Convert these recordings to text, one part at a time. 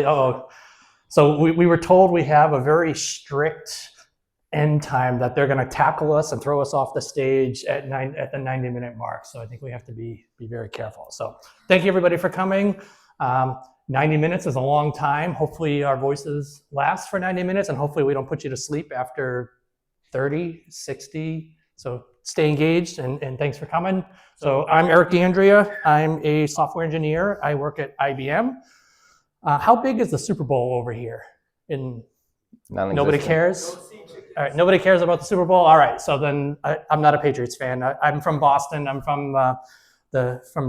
So we were told we have a very strict end time that they're going to tackle us and throw us off the stage at the 90-minute mark. So I think we have to be very careful. So thank you everybody for coming. 90 minutes is a long time. Hopefully our voices last for 90 minutes and hopefully we don't put you to sleep after 30, 60. So stay engaged and thanks for coming. So I'm Eric D'Andrea. I'm a software engineer. I work at IBM. How big is the Super Bowl over here? Nobody cares? All right, nobody cares about the Super Bowl? All right, so then I'm not a Patriots fan. I'm from Boston. I'm from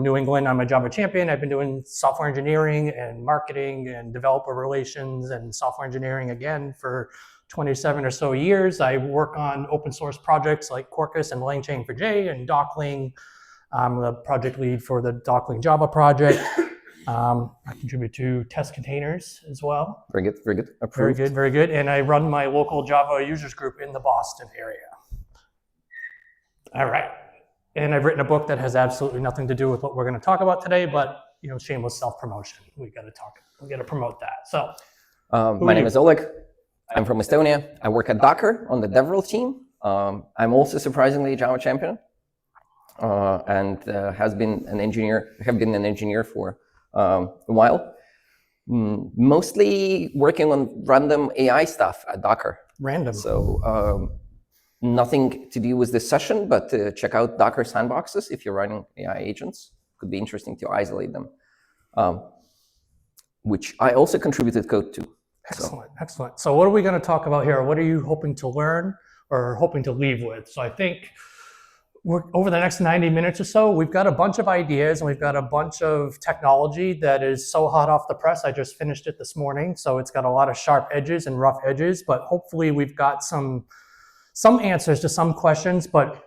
New England. I'm a Java champion. I've been doing software engineering and marketing and developer relations and software engineering again for 27 or so years. I work on open source projects like Jfokus and LangChain4j and Dockling. I'm the project lead for the Dockling Java project. I contribute to test containers as well. Very good, very good. Approved. Very good, very good. And I run my local Java users group in the Boston area. All right. And I've written a book that has absolutely nothing to do with what we're going to talk about today, but shameless self-promotion. We got to promote that. So, my name is Oleg. I'm from Estonia. I work at Docker on the DevRel team. I'm also surprisingly a Java champion, and have been an engineer for a while. Mostly working on random AI stuff at Docker. Random. So nothing to do with this session, but check out Docker sandboxes if you're running AI agents. Could be interesting to isolate them, which I also contributed code to. Excellent, excellent. So what are we going to talk about here? What are you hoping to learn or hoping to leave with? So I think over the next 90 minutes or so, we've got a bunch of ideas and we've got a bunch of technology that is so hot off the press. I just finished it this morning, so it's got a lot of sharp edges and rough edges, but hopefully we've got some answers to some questions. But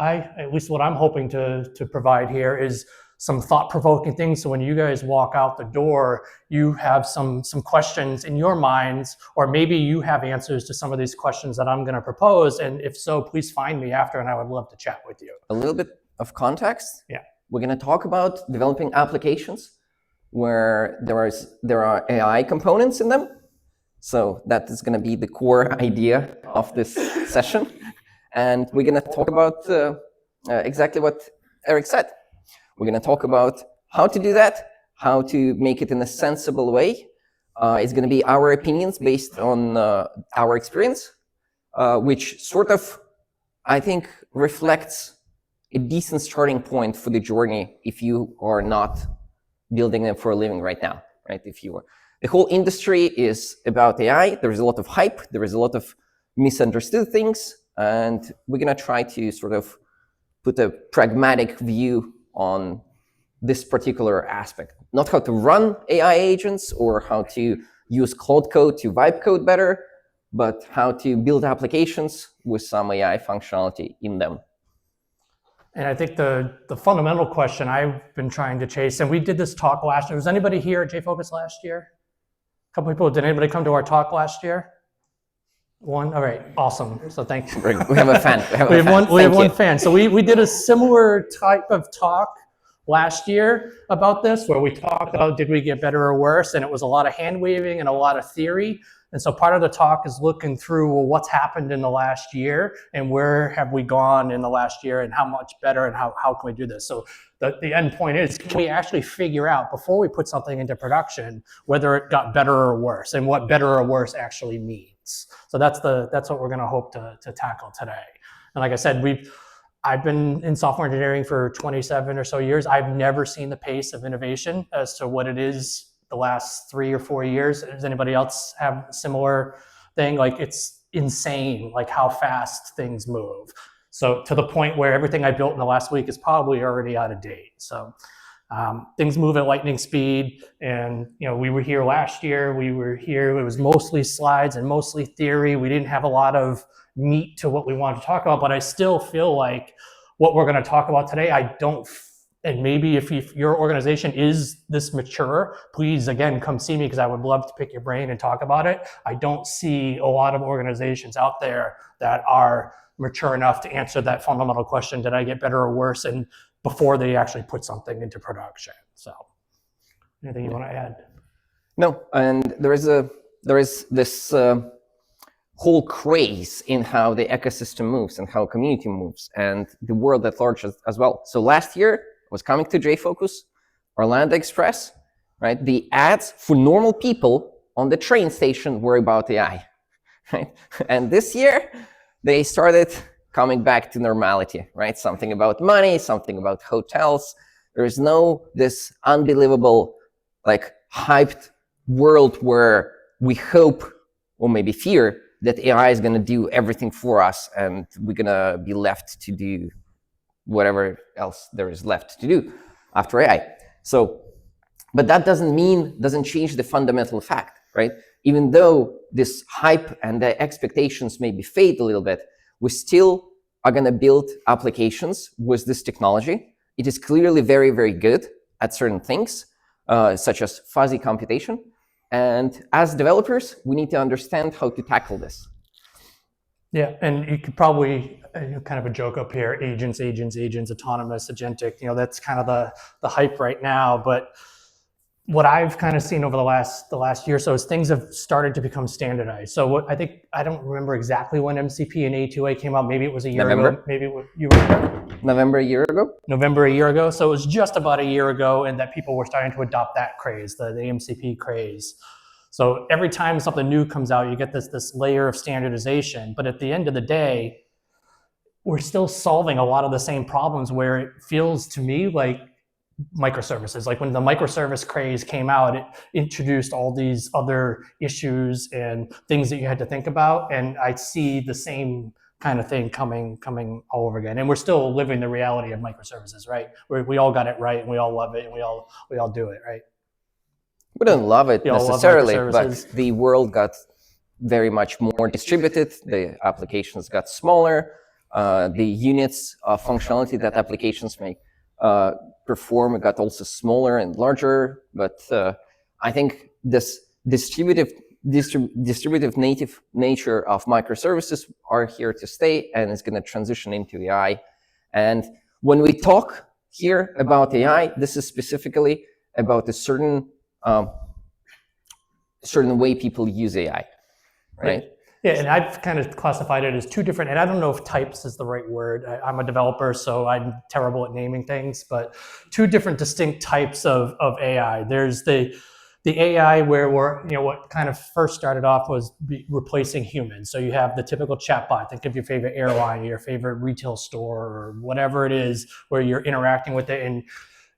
at least what I'm hoping to provide here is some thought-provoking things. So when you guys walk out the door, you have some questions in your minds, or maybe you have answers to some of these questions that I'm going to propose. And if so, please find me after, and I would love to chat with you. A little bit of context. Yeah. We're going to talk about developing applications where there are AI components in them. So that is going to be the core idea of this session. And we're going to talk about exactly what Eric said. We're going to talk about how to do that, how to make it in a sensible way. It's going to be our opinions based on our experience, which sort of, I think, reflects a decent starting point for the journey if you are not building them for a living right now, right? The whole industry is about AI. There is a lot of hype. There is a lot of misunderstood things. And we're going to try to sort of put a pragmatic view on this particular aspect. Not how to run AI agents or how to use Claude Code to vibe code better, but how to build applications with some AI functionality in them. And I think the fundamental question I've been trying to chase, and we did this talk last year. Was anybody here at Jfokus last year? A couple people. Did anybody come to our talk last year? One? All right, awesome. So thank you. We have a fan. We have one fan. So we did a similar type of talk last year about this, where we talked about did we get better or worse, and it was a lot of hand waving and a lot of theory. And so part of the talk is looking through, well, what's happened in the last year and where have we gone in the last year and how much better and how can we do this? So the end point is, can we actually figure out before we put something into production whether it got better or worse and what better or worse actually means? So that's what we're going to hope to tackle today. And like I said, I've been in software engineering for 27 or so years. I've never seen the pace of innovation as to what it is the last 3 or 4 years. Does anybody else have a similar thing? Like, it's insane, like how fast things move. So to the point where everything I built in the last week is probably already out of date. So things move at lightning speed. And we were here last year. It was mostly slides and mostly theory. We didn't have a lot of meat to what we wanted to talk about, but I still feel like what we're going to talk about today, and maybe if your organization is this mature, please, again, come see me because I would love to pick your brain and talk about it. I don't see a lot of organizations out there that are mature enough to answer that fundamental question, did I get better or worse, and before they actually put something into production. So anything you want to add? No, and there is this whole craze in how the ecosystem moves and how community moves and the world at large as well. So last year I was coming to Jfokus, Orlando Express, right? The ads for normal people on the train station were about AI, right? And this year they started coming back to normality, right? Something about money, something about hotels. There is no this unbelievable, like hyped world where we hope or maybe fear that AI is going to do everything for us and we're going to be left to do whatever else there is left to do after AI. So, but that doesn't change the fundamental fact, right? Even though this hype and the expectations maybe fade a little bit, we still are going to build applications with this technology. It is clearly very, very good at certain things, such as fuzzy computation. And as developers, we need to understand how to tackle this. Yeah, and you could probably, kind of a joke up here, agents, autonomous, agentic, that's kind of the hype right now. But what I've kind of seen over the last year or so is things have started to become standardized. So I don't remember exactly when MCP and A2A came out. Maybe it was a year ago. Maybe you were November a year ago. November a year ago. So it was just about a year ago, and that people were starting to adopt that craze, the MCP craze. So every time something new comes out, you get this layer of standardization. But at the end of the day, we're still solving a lot of the same problems where it feels to me like microservices. Like when the microservice craze came out, it introduced all these other issues and things that you had to think about. And I see the same kind of thing coming all over again. And we're still living the reality of microservices, right? We all got it right and we all love it and we all do it, right? We don't love it necessarily, but the world got very much more distributed. The applications got smaller. The units of functionality that applications may perform got also smaller and larger. But I think this distributive native nature of microservices are here to stay, and it's going to transition into AI. And when we talk here about AI, this is specifically about a certain way people use AI, right? Yeah, and I've kind of classified it as two different, and I don't know if types is the right word. I'm a developer, so I'm terrible at naming things, but two different distinct types of AI. There's the AI where what kind of first started off was replacing humans. So you have the typical chatbot. Think of your favorite airline, your favorite retail store, or whatever it is, where you're interacting with it. And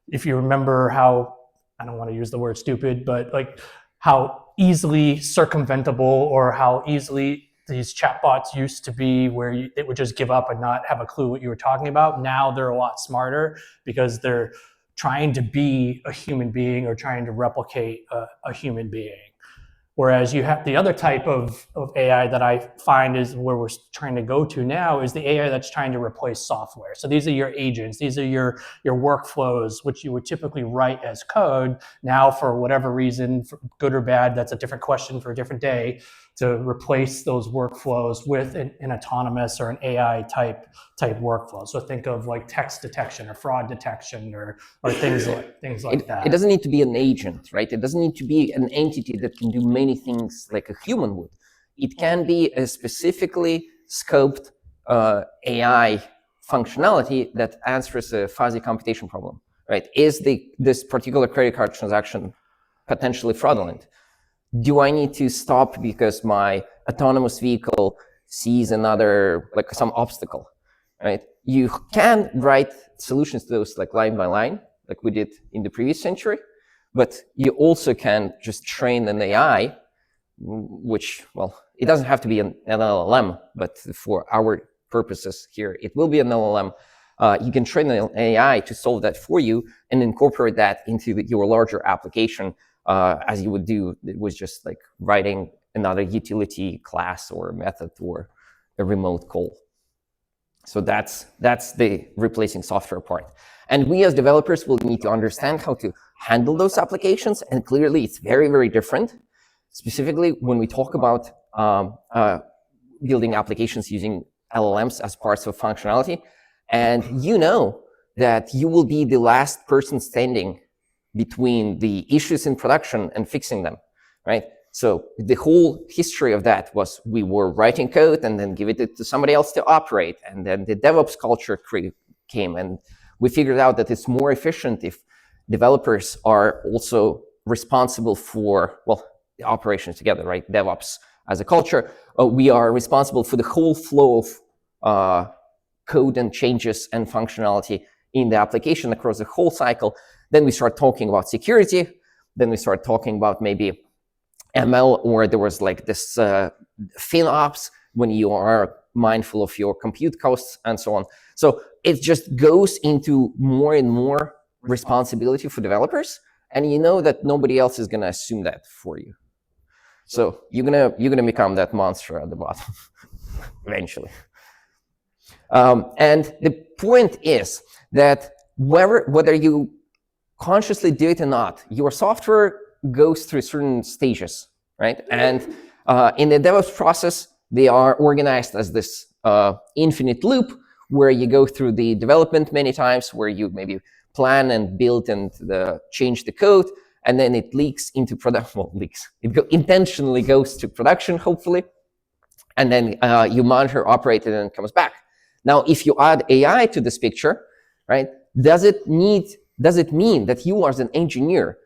if you remember how, I don't want to use the word stupid, but like how easily circumventable or how easily these chatbots used to be where it would just give up and not have a clue what you were talking about. Now they're a lot smarter because they're trying to be a human being or trying to replicate a human being. Whereas you have the other type of AI that I find is where we're trying to go to now is the AI that's trying to replace software. So these are your agents, these are your workflows, which you would typically write as code. Now, for whatever reason, for good or bad, that's a different question for a different day, to replace those workflows with an autonomous or an AI type workflow. So think of like text detection or fraud detection or things like that. It doesn't need to be an agent, right? It doesn't need to be an entity that can do many things like a human would. It can be a specifically scoped AI functionality that answers a fuzzy computation problem, right? Is this particular credit card transaction potentially fraudulent? Do I need to stop because my autonomous vehicle sees another, like some obstacle, right? You can write solutions to those like line by line, like we did in the previous century, but you also can just train an AI, which, well, it doesn't have to be an LLM, but for our purposes here, it will be an LLM. You can train an AI to solve that for you and incorporate that into your larger application. As you would do, it was just like writing another utility class or method or a remote call. So that's the replacing software part. And we as developers will need to understand how to handle those applications. And clearly it's very, very different. Specifically, when we talk about building applications using LLMs as parts of functionality, and you know that you will be the last person standing between the issues in production and fixing them, right? So the whole history of that was we were writing code and then give it to somebody else to operate. And then the DevOps culture came, and we figured out that it's more efficient if developers are also responsible for, well, the operations together, right? DevOps as a culture, we are responsible for the whole flow of code and changes and functionality in the application across the whole cycle. Then we start talking about security. Then we start talking about maybe ML, or there was like this FinOps, when you are mindful of your compute costs and so on. So it just goes into more and more responsibility for developers, and you know that nobody else is going to assume that for you. So you're gonna become that monster at the bottom eventually. And the point is that whether you consciously do it or not, your software goes through certain stages, right? And in the DevOps process, they are organized as this infinite loop where you go through the development many times, where you maybe plan and build and change the code, and then it leaks into production. Well, leaks. It intentionally goes to production, hopefully, and then you monitor, operate it, and it comes back. Now, if you add AI to this picture, right? Does it mean that you as an engineer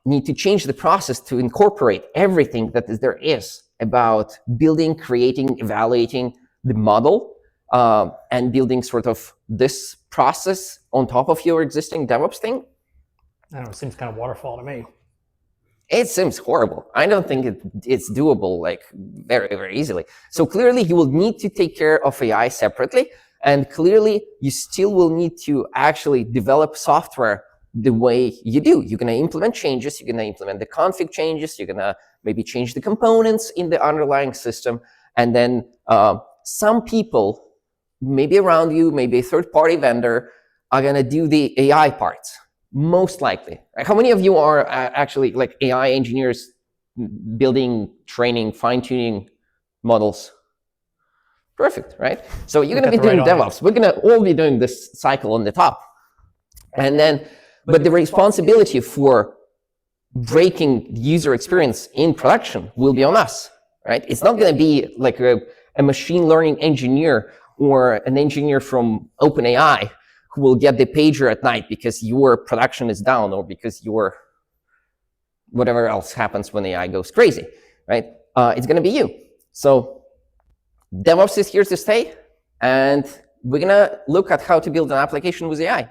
need to change the process to incorporate everything that there is about building, creating, evaluating the model, and building sort of this process on top of your existing DevOps thing? I don't know, it seems kind of waterfall to me. It seems horrible. I don't think it's doable like very, very easily. So clearly you will need to take care of AI separately, and clearly you still will need to actually develop software the way you do. You're going to implement changes, you're going to implement the config changes, you're going to maybe change the components in the underlying system, and then some people, maybe around you, maybe a third-party vendor, are going to do the AI parts. Most likely. How many of you are actually like AI engineers building, training, fine-tuning models? Perfect, right? So you're going to be doing DevOps. We're going to all be doing this cycle on the top. And then, but the responsibility for breaking user experience in production will be on us, right? It's not going to be like a machine learning engineer or an engineer from OpenAI who will get the pager at night because your production is down, or because your whatever else happens when AI goes crazy, right? It's going to be you. So DevOps is here to stay, and we're going to look at how to build an application with AI.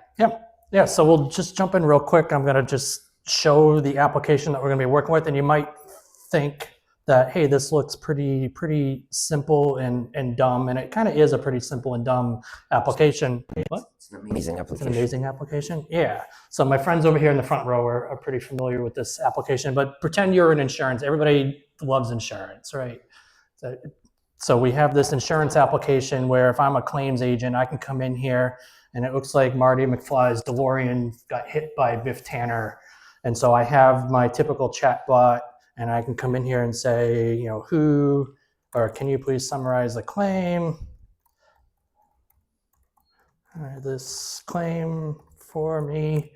Yeah. So we'll just jump in real quick. I'm going to just show the application that we're going to be working with, and you might think that, hey, this looks pretty simple and dumb, and it kind of is a pretty simple and dumb application. What? It's an amazing application. It's an amazing application. Yeah. So my friends over here in the front row are pretty familiar with this application, but pretend you're in insurance. Everybody loves insurance, right? So we have this insurance application where if I'm a claims agent, I can come in here and it looks like Marty McFly's DeLorean got hit by Biff Tanner. And so I have my typical chat bot, and I can come in here and say, you know, who, or can you please summarize the claim? This claim for me,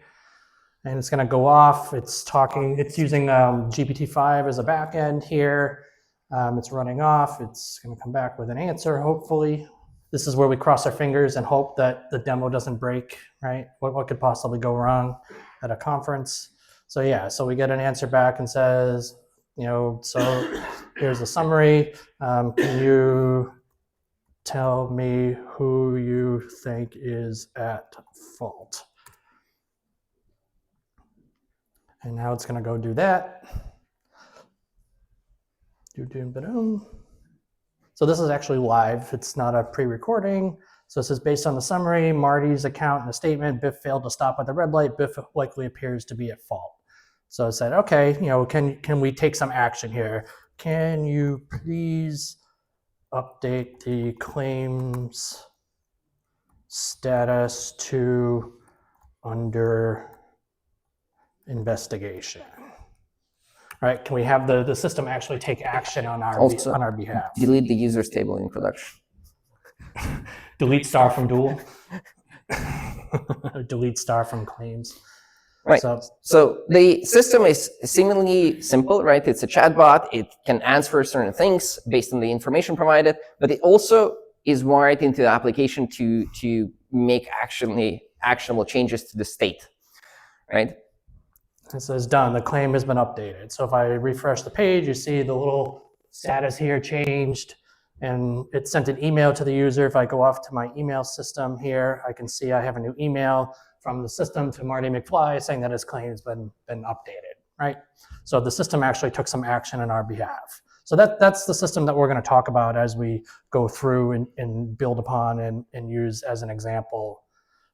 and it's going to go off. It's talking, it's using GPT-5 as a backend here. It's running off. It's going to come back with an answer, hopefully. This is where we cross our fingers and hope that the demo doesn't break, right? What could possibly go wrong at a conference? So yeah, so we get an answer back and says, you know, so here's the summary. Can you tell me who you think is at fault? And now it's going to go do that. So this is actually live. It's not a pre-recording. So this is based on the summary, Marty's account and the statement, Biff failed to stop at the red light. Biff likely appears to be at fault. So I said, okay, you know, can we take some action here? Can you please update the claims status to under investigation? All right, can we have the system actually take action on our behalf? Delete the users table in production. Delete star from Duel. Delete star from claims. Right. So the system is seemingly simple, right? It's a chatbot. It can answer certain things based on the information provided, but it also is wired into the application to make actionable changes to the state, right? It says done, the claim has been updated. So if I refresh the page, you see the little status here changed, and it sent an email to the user. If I go off to my email system here, I can see I have a new email from the system to Marty McFly saying that his claim has been updated, right? So the system actually took some action on our behalf. So that's the system that we're going to talk about as we go through and build upon and use as an example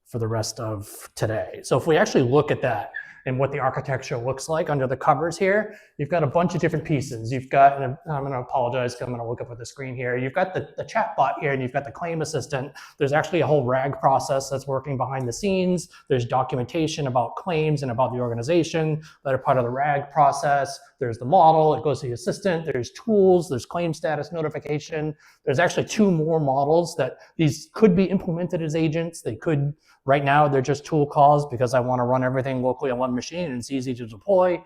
for the rest of today. So if we actually look at that and what the architecture looks like under the covers here, you've got a bunch of different pieces. You've got, and I'm going to apologize because I'm going to look up at the screen here. You've got the chat bot here, and you've got the claim assistant. There's actually a whole RAG process that's working behind the scenes. There's documentation about claims and about the organization that are part of the RAG process. There's the model, it goes to the assistant. There's tools, there's claim status notification. There's actually 2 more models that these could be implemented as agents. They could, right now, they're just tool calls because I want to run everything locally on one machine and it's easy to deploy.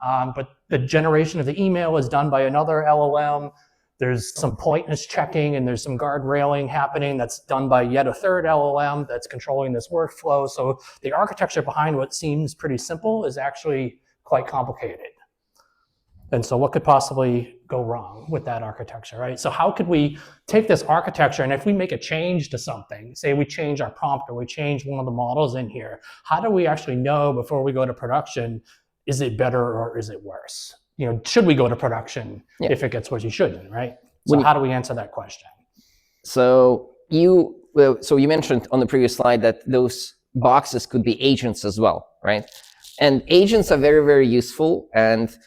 But the generation of the email is done by another LLM. There's some politeness checking and there's some guardrailing happening that's done by yet a third LLM that's controlling this workflow. So the architecture behind what seems pretty simple is actually quite complicated. And so what could possibly go wrong with that architecture, right? So how could we take this architecture, and if we make a change to something, say we change our prompt or we change one of the models in here, how do we actually know before we go to production, is it better or is it worse? You know, should we go to production if it gets worse? You shouldn't, right? So how do we answer that question? So you mentioned on the previous slide that those boxes could be agents as well, right? And agents are very, very useful, and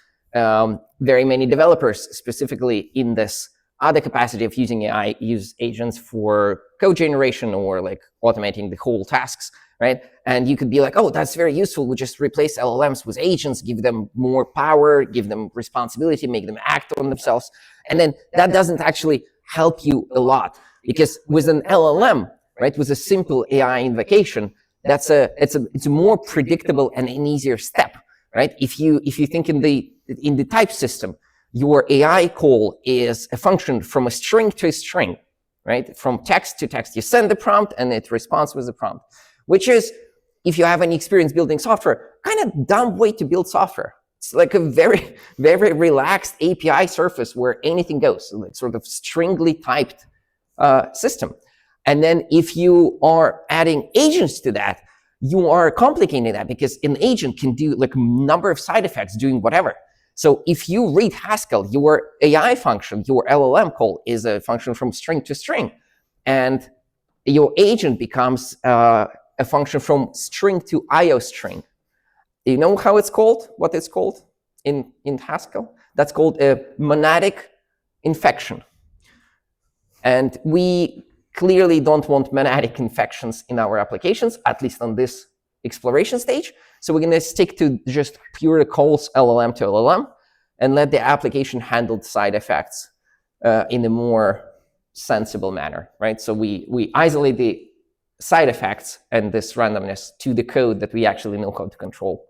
very many developers, specifically in this other capacity of using AI, use agents for code generation or like automating the whole tasks, right? And you could be like, oh, that's very useful. We just replace LLMs with agents, give them more power, give them responsibility, make them act on themselves. And then that doesn't actually help you a lot, because with an LLM, right, with a simple AI invocation, it's a more predictable and an easier step, right? If you think in the type system, your AI call is a function from a string to a string, right? From text to text. You send the prompt and it responds with the prompt, which is, if you have any experience building software, kind of dumb way to build software. It's like a very, very relaxed API surface where anything goes, like sort of stringly typed system. And then if you are adding agents to that, you are complicating that, because an agent can do like a number of side effects doing whatever. So if you read Haskell, your AI function, your LLM call is a function from string to string. And your agent becomes a function from string to IO string. You know how it's called? What it's called in Haskell? That's called a monadic infection. And we clearly don't want monadic infections in our applications, at least on this exploration stage. So we're going to stick to just pure calls LLM to LLM and let the application handle the side effects in a more sensible manner, right? So we isolate the side effects and this randomness to the code that we actually know how to control.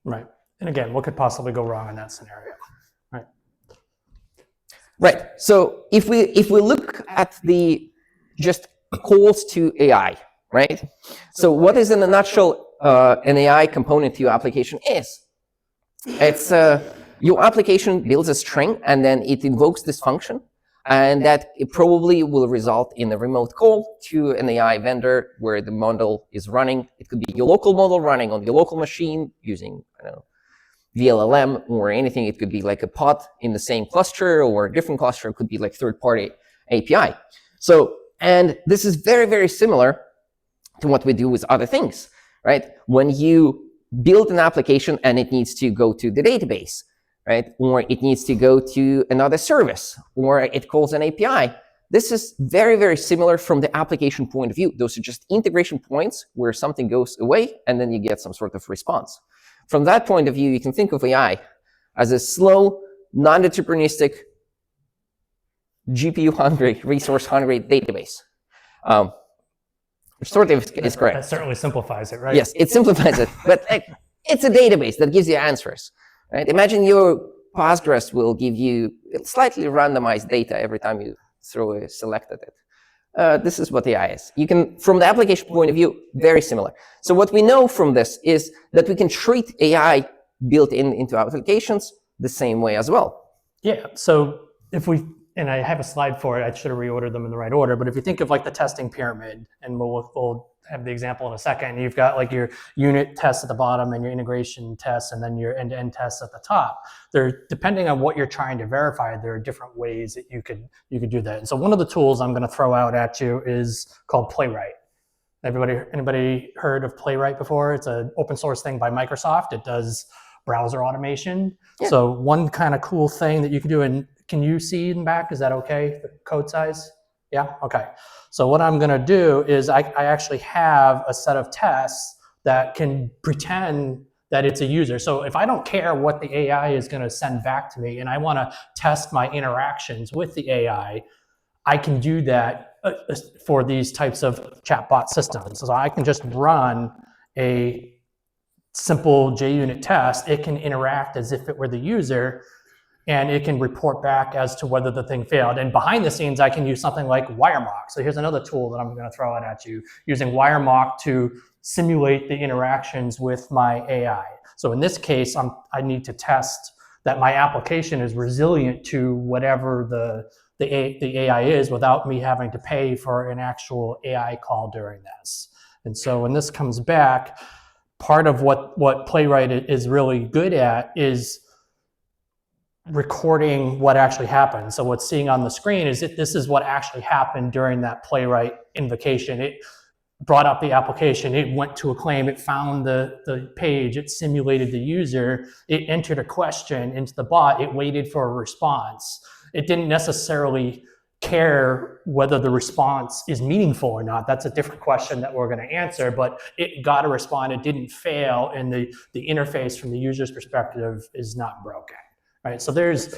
Right. And again, what could possibly go wrong in that scenario? Right. Right. So if we look at the just calls to AI, right? So what is, in a nutshell, an AI component to your application is? It's your application builds a string and then it invokes this function, and that it probably will result in a remote call to an AI vendor where the model is running. It could be your local model running on your local machine using, I don't know, VLLM or anything. It could be like a pod in the same cluster or a different cluster. It could be like third-party API. So, and this is very, very similar to what we do with other things, right? When you build an application and it needs to go to the database, right? Or it needs to go to another service, or it calls an API. This is very, very similar from the application point of view. Those are just integration points where something goes away and then you get some sort of response. From that point of view, you can think of AI as a slow, non-deterministic, GPU-hungry, resource-hungry database. Which sort of is correct. That certainly simplifies it, right? Yes, it simplifies it. But it's a database that gives you answers, right? Imagine your Postgres will give you slightly randomized data every time you throw a select at it. This is what AI is. You can, from the application point of view, very similar. So what we know from this is that we can treat AI built into applications the same way as well. Yeah, so if we, and I have a slide for it, I should have reordered them in the right order, but if you think of like the testing pyramid, and we'll have the example in a second, you've got like your unit tests at the bottom and your integration tests and then your end-to-end tests at the top. They're, depending on what you're trying to verify, there are different ways that you could do that. And so one of the tools I'm going to throw out at you is called Playwright. Anybody heard of Playwright before? It's an open source thing by Microsoft. It does browser automation. Yeah. So one kind of cool thing that you can do, and can you see in the back? Is that okay? The code size? Yeah, okay. So what I'm gonna do is I actually have a set of tests that can pretend that it's a user. So if I don't care what the AI is gonna send back to me and I wanna test my interactions with the AI, I can do that for these types of chatbot systems. So I can just run a simple JUnit test. It can interact as if it were the user, and it can report back as to whether the thing failed. And behind the scenes, I can use something like WireMock. So here's another tool that I'm going to throw out at you, using WireMock to simulate the interactions with my AI. So in this case, I need to test that my application is resilient to whatever the AI is without me having to pay for an actual AI call during this. And so when this comes back, part of what Playwright is really good at is recording what actually happened. So what's seeing on the screen is that this is what actually happened during that Playwright invocation. It brought up the application, it went to a claim, it found the page, it simulated the user, it entered a question into the bot, it waited for a response. It didn't necessarily care whether the response is meaningful or not. That's a different question that we're going to answer, but it got a response, it didn't fail, and the interface from the user's perspective is not broken. Right, so there's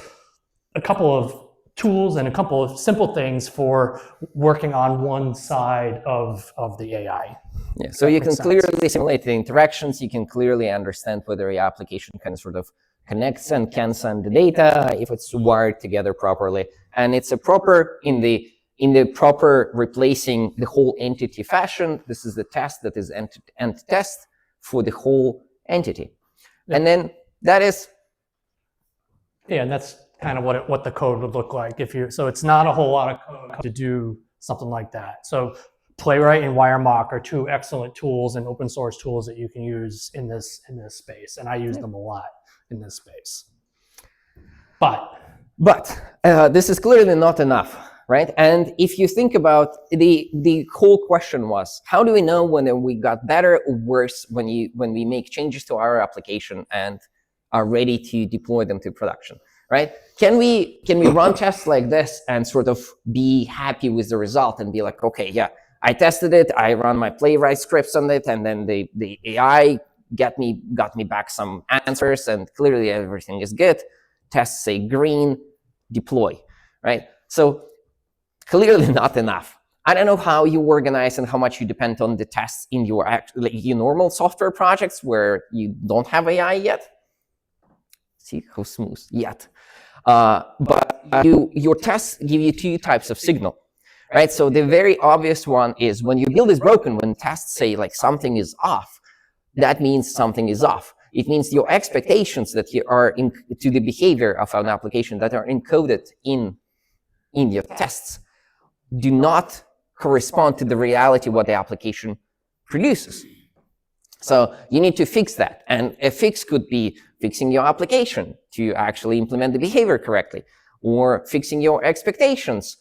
a couple of tools and a couple of simple things for working on one side of the AI. Yeah, so you can clearly simulate the interactions. You can clearly understand whether your application can sort of connects and can send the data, if it's wired together properly, and it's a proper in the proper replacing the whole entity fashion. This is the test that is end test for the whole entity, and then that is. Yeah, and that's kind of what the code would look like if you. So it's not a whole lot of code to do something like that. So Playwright and WireMock are two excellent tools and open source tools that you can use in this space, and I use them a lot in this space. But this is clearly not enough, right? And if you think about the whole question was, how do we know whether we got better or worse when we make changes to our application and are ready to deploy them to production, right? Can we run tests like this and sort of be happy with the result and be like, okay, yeah, I tested it, I run my Playwright scripts on it, and then the AI got me back some answers, and clearly everything is good. Tests say green, deploy, right? So clearly not enough. I don't know how you organize and how much you depend on the tests in your normal software projects where you don't have AI yet. See how smooth yet. But your tests give you two types of signal, right? So the very obvious one is when your build is broken, when tests say like something is off, that means something is off. It means your expectations that you are to the behavior of an application that are encoded in your tests do not correspond to the reality what the application produces. So you need to fix that. And a fix could be fixing your application to actually implement the behavior correctly, or fixing your expectations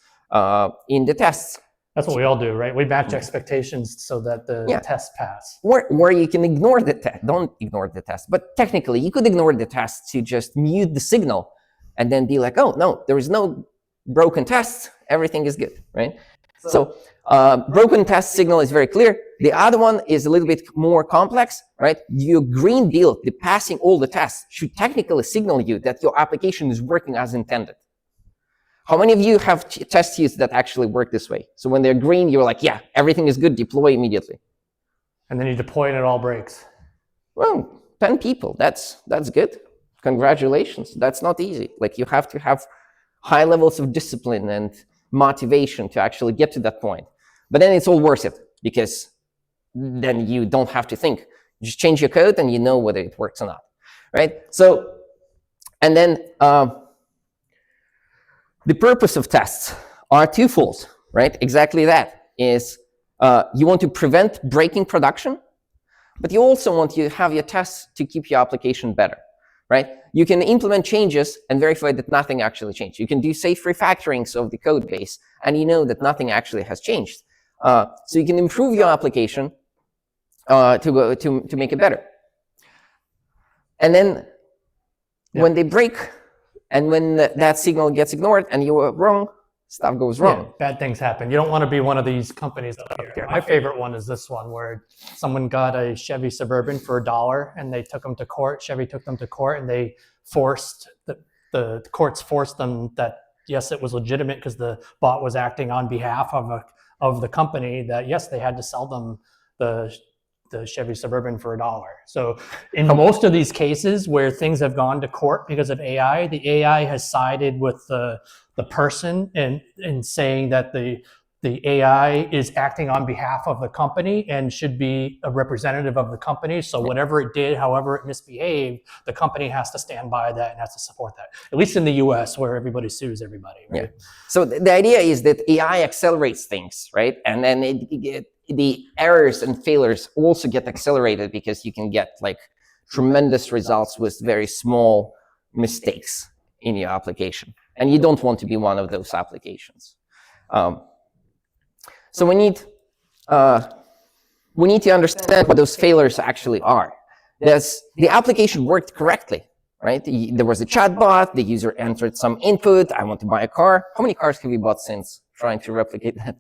in the tests. That's what we all do, right? We match expectations so that the tests pass. Or you can ignore the test. Don't ignore the test. But technically, you could ignore the test to just mute the signal and then be like, oh, no, there is no broken tests. Everything is good, right? So broken test signal is very clear. The other one is a little bit more complex, right? Your green build, the passing all the tests, should technically signal you that your application is working as intended. How many of you have test suites that actually work this way? So when they're green, you're like, yeah, everything is good, deploy immediately. And then you deploy and it all breaks. Well, 10 people, that's good. Congratulations. That's not easy. Like, you have to have high levels of discipline and motivation to actually get to that point. But then it's all worth it, because then you don't have to think. You just change your code and you know whether it works or not, right? So, and then the purpose of tests are twofold, right? Exactly that is, you want to prevent breaking production, but you also want to have your tests to keep your application better, right? You can implement changes and verify that nothing actually changed. You can do safe refactorings of the code base, and you know that nothing actually has changed. So you can improve your application to make it better. And then when they break, and when that signal gets ignored and you were wrong, stuff goes wrong. Yeah, bad things happen. You don't want to be one of these companies up here. My favorite one is this one, where someone got a Chevy Suburban for $1 and they took them to court. Chevy took them to court, and they forced, the courts forced them that, yes, it was legitimate because the bot was acting on behalf of the company, that yes, they had to sell them the Chevy Suburban for $1. So in most of these cases where things have gone to court because of AI, the AI has sided with the person in saying that the AI is acting on behalf of the company and should be a representative of the company. So whatever it did, however it misbehaved, the company has to stand by that and has to support that. At least in the US, where everybody sues everybody, right? Yeah. So the idea is that AI accelerates things, right? And then the errors and failures also get accelerated, because you can get like tremendous results with very small mistakes in your application. And you don't want to be one of those applications. So we need to understand what those failures actually are. The application worked correctly, right? There was a chatbot, the user entered some input, I want to buy a car. How many cars have you bought since trying to replicate that?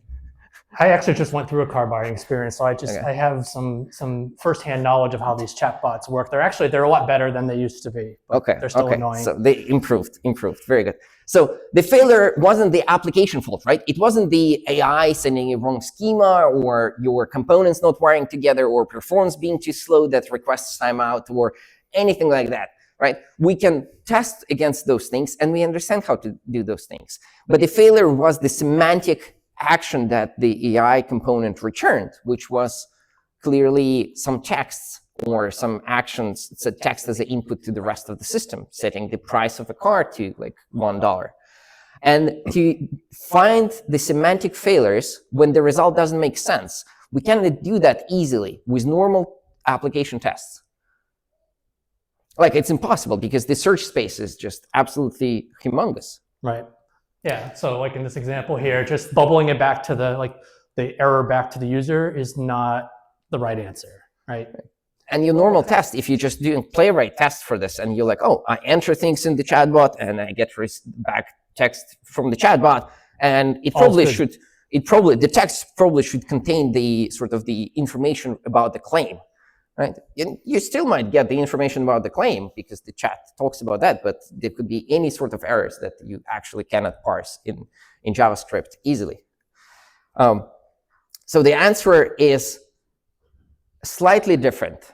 I actually just went through a car buying experience, so I have some firsthand knowledge of how these chatbots work. They're a lot better than they used to be. Okay, they're still annoying. So they improved, very good. So the failure wasn't the application fault, right? It wasn't the AI sending a wrong schema, or your components not wiring together, or performance being too slow that requests timeout, or anything like that, right? We can test against those things, and we understand how to do those things. But the failure was the semantic action that the AI component returned, which was clearly some texts or some actions. It's a text as an input to the rest of the system, setting the price of a car to like $1. And to find the semantic failures when the result doesn't make sense, we cannot do that easily with normal application tests. Like, it's impossible, because the search space is just absolutely humongous. Right. Yeah, so like in this example here, just bubbling it back to the error back to the user is not the right answer, right? And your normal test, if you're just doing playwright tests for this, and you're like, oh, I enter things in the chatbot and I get back text from the chatbot, and the text probably should contain the sort of the information about the claim, right? You still might get the information about the claim because the chat talks about that, but there could be any sort of errors that you actually cannot parse in JavaScript easily. So the answer is slightly different.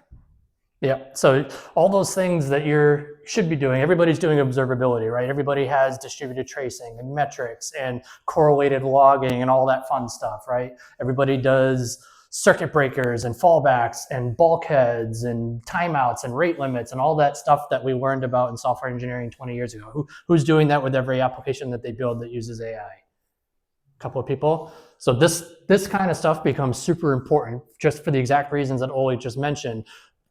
Yeah, so all those things that you should be doing, everybody's doing observability, right? Everybody has distributed tracing and metrics and correlated logging and all that fun stuff, right? Everybody does circuit breakers and fallbacks and bulkheads and timeouts and rate limits and all that stuff that we learned about in software engineering 20 years ago. Who's doing that with every application that they build that uses AI? A couple of people. So this kind of stuff becomes super important just for the exact reasons that Oleg just mentioned.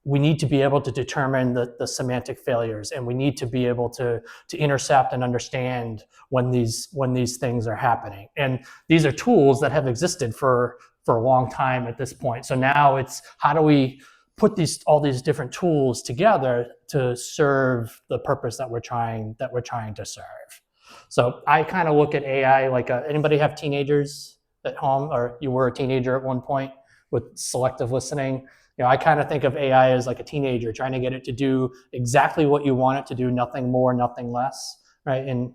We need to be able to determine the semantic failures, and we need to be able to intercept and understand when these things are happening. And these are tools that have existed for a long time at this point. So now it's, how do we put all these different tools together to serve the purpose that we're trying to serve? So I kind of look at AI like anybody have teenagers at home, or you were a teenager at one point with selective listening? You know, I kind of think of AI as like a teenager trying to get it to do exactly what you want it to do, nothing more, nothing less, right? And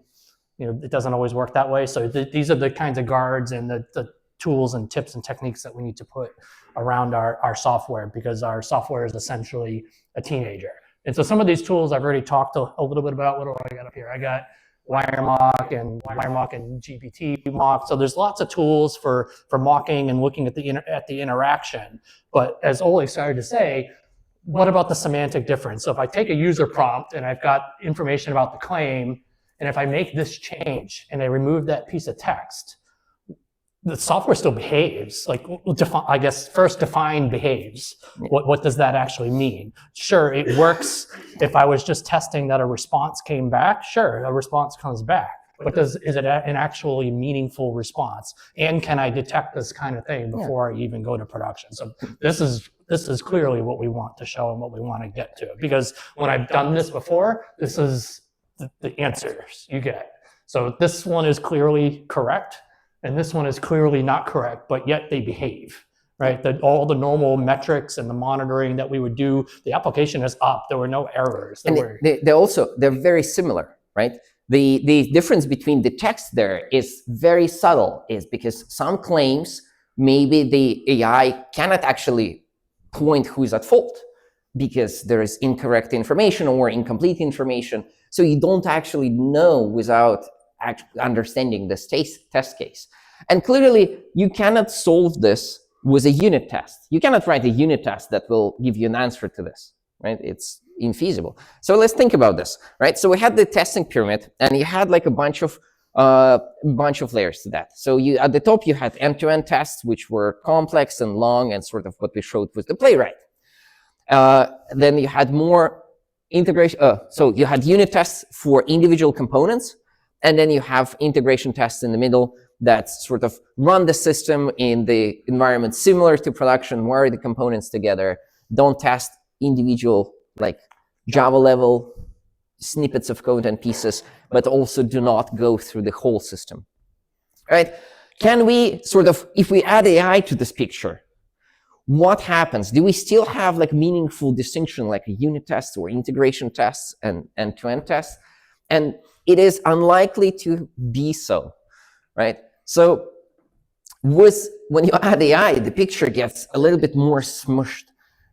you know, it doesn't always work that way. So these are the kinds of guards and the tools and tips and techniques that we need to put around our software, because our software is essentially a teenager. And so some of these tools I've already talked a little bit about. What do I got up here? I got WireMock and GPT mock. So there's lots of tools for mocking and looking at the interaction. But as Oleg started to say, what about the semantic difference? So if I take a user prompt and I've got information about the claim, and if I make this change and I remove that piece of text, the software still behaves. Like, I guess first define behaves. What does that actually mean? Sure, it works if I was just testing that a response came back. Sure, a response comes back. But is it an actually meaningful response? And can I detect this kind of thing before I even go to production? So this is clearly what we want to show and what we want to get to. Because when I've done this before, this is the answers you get. So this one is clearly correct, and this one is clearly not correct, but yet they behave, right? All the normal metrics and the monitoring that we would do, the application is up. There were no errors. They're very similar, right? The difference between the text there is very subtle, is because some claims, maybe the AI cannot actually point who's at fault because there is incorrect information or incomplete information. So you don't actually know without understanding this test case. And clearly, you cannot solve this with a unit test. You cannot write a unit test that will give you an answer to this, right? It's infeasible. So let's think about this, right? So we had the testing pyramid, and you had like a bunch of layers to that. So at the top, you had end-to-end tests, which were complex and long, and sort of what we showed with the playwright. Then you had more integration. So you had unit tests for individual components, and then you have integration tests in the middle that sort of run the system in the environment similar to production, wire the components together, don't test individual like Java level snippets of code and pieces, but also do not go through the whole system, right? Can we sort of, if we add AI to this picture, what happens? Do we still have like meaningful distinction, like a unit test or integration tests and end-to-end tests? And it is unlikely to be so, right? So when you add AI, the picture gets a little bit more smushed,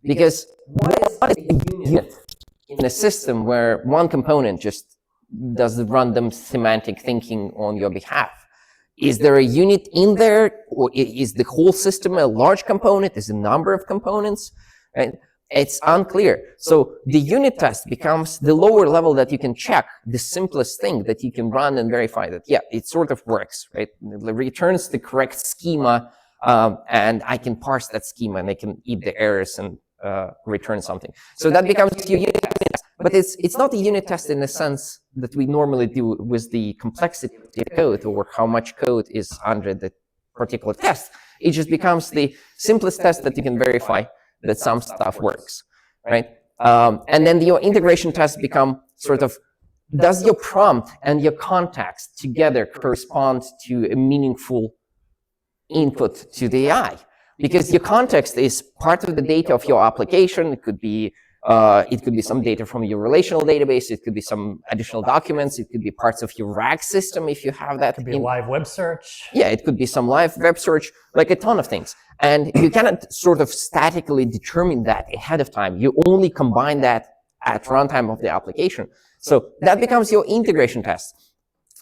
because what is a unit in a system where one component just does the random semantic thinking on your behalf? Is there a unit in there, or is the whole system a large component? Is a number of components? Right? It's unclear. So the unit test becomes the lower level that you can check, the simplest thing that you can run and verify that, yeah, it sort of works, right? It returns the correct schema, and I can parse that schema, and I can eat the errors and return something. So that becomes your unit test. But it's not a unit test in the sense that we normally do with the complexity of the code or how much code is under the particular test. It just becomes the simplest test that you can verify that some stuff works, right? And then your integration tests become sort of, does your prompt and your context together correspond to a meaningful input to the AI? Because your context is part of the data of your application. It could be some data from your relational database. It could be some additional documents. It could be parts of your RAG system if you have that. It could be a live web search. Yeah, it could be some live web search, like a ton of things. And you cannot sort of statically determine that ahead of time. You only combine that at runtime of the application. So that becomes your integration test.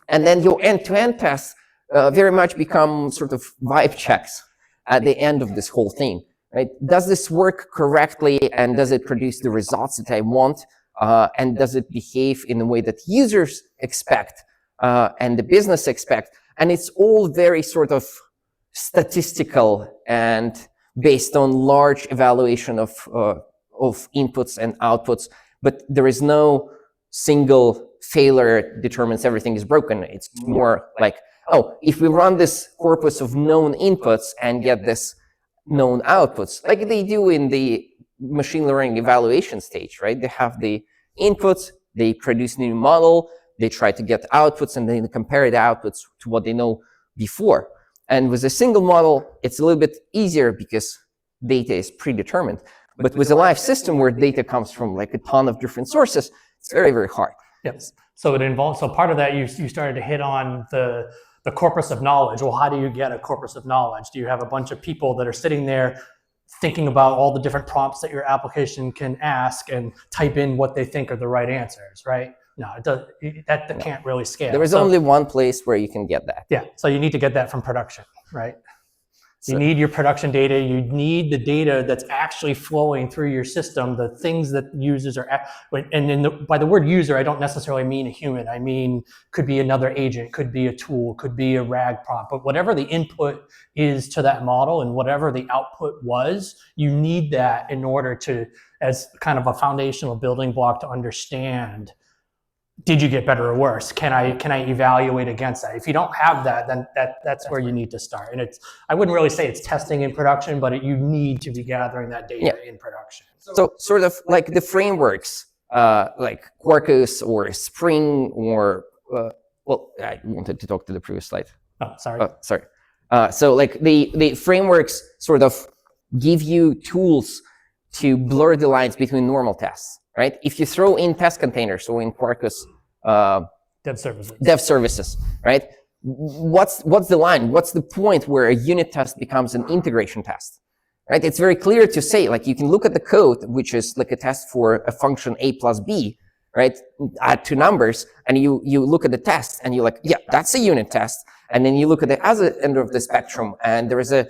And then your end-to-end tests very much become sort of vibe checks at the end of this whole thing. Right? Does this work correctly, and does it produce the results that I want? And does it behave in a way that users expect and the business expect? And it's all very sort of statistical and based on large evaluation of inputs and outputs. But there is no single failure determines everything is broken. It's more like, oh, if we run this corpus of known inputs and get this known outputs, like they do in the machine learning evaluation stage, right? They have the inputs, they produce a new model, they try to get outputs, and then compare the outputs to what they know before. And with a single model, it's a little bit easier because data is predetermined. But with a live system where data comes from like a ton of different sources, it's very, very hard. Yes. So it involves, so part of that, you started to hit on the the corpus of knowledge. Well, how do you get a corpus of knowledge? Do you have a bunch of people that are sitting there thinking about all the different prompts that your application can ask and type in what they think are the right answers, right? No, it does, that can't really scale. There is only one place where you can get that. Yeah, so you need to get that from production, right? So, you need your production data. You need the data that's actually flowing through your system, the things that users are, and by the word user, I don't necessarily mean a human. I mean, could be another agent, could be a tool, could be a RAG prompt, but whatever the input is to that model and whatever the output was, you need that in order to, as kind of a foundational building block to understand, did you get better or worse? Can I evaluate against that? If you don't have that, then that's where you need to start. And I wouldn't really say it's testing in production, but you need to be gathering that data in production. So sort of like the frameworks, like Quarkus or Spring or, well, I wanted to talk to the previous slide. Oh, sorry. Sorry. So like the frameworks sort of give you tools to blur the lines between normal tests. Right? If you throw in test containers, so in Quarkus, dev services, right? What's the line? What's the point where a unit test becomes an integration test, right? It's very clear to say, like, you can look at the code, which is like a test for a function a plus b, right? Add two numbers, and you look at the test, and you're like, yeah, that's a unit test. And then you look at the other end of the spectrum, and there is a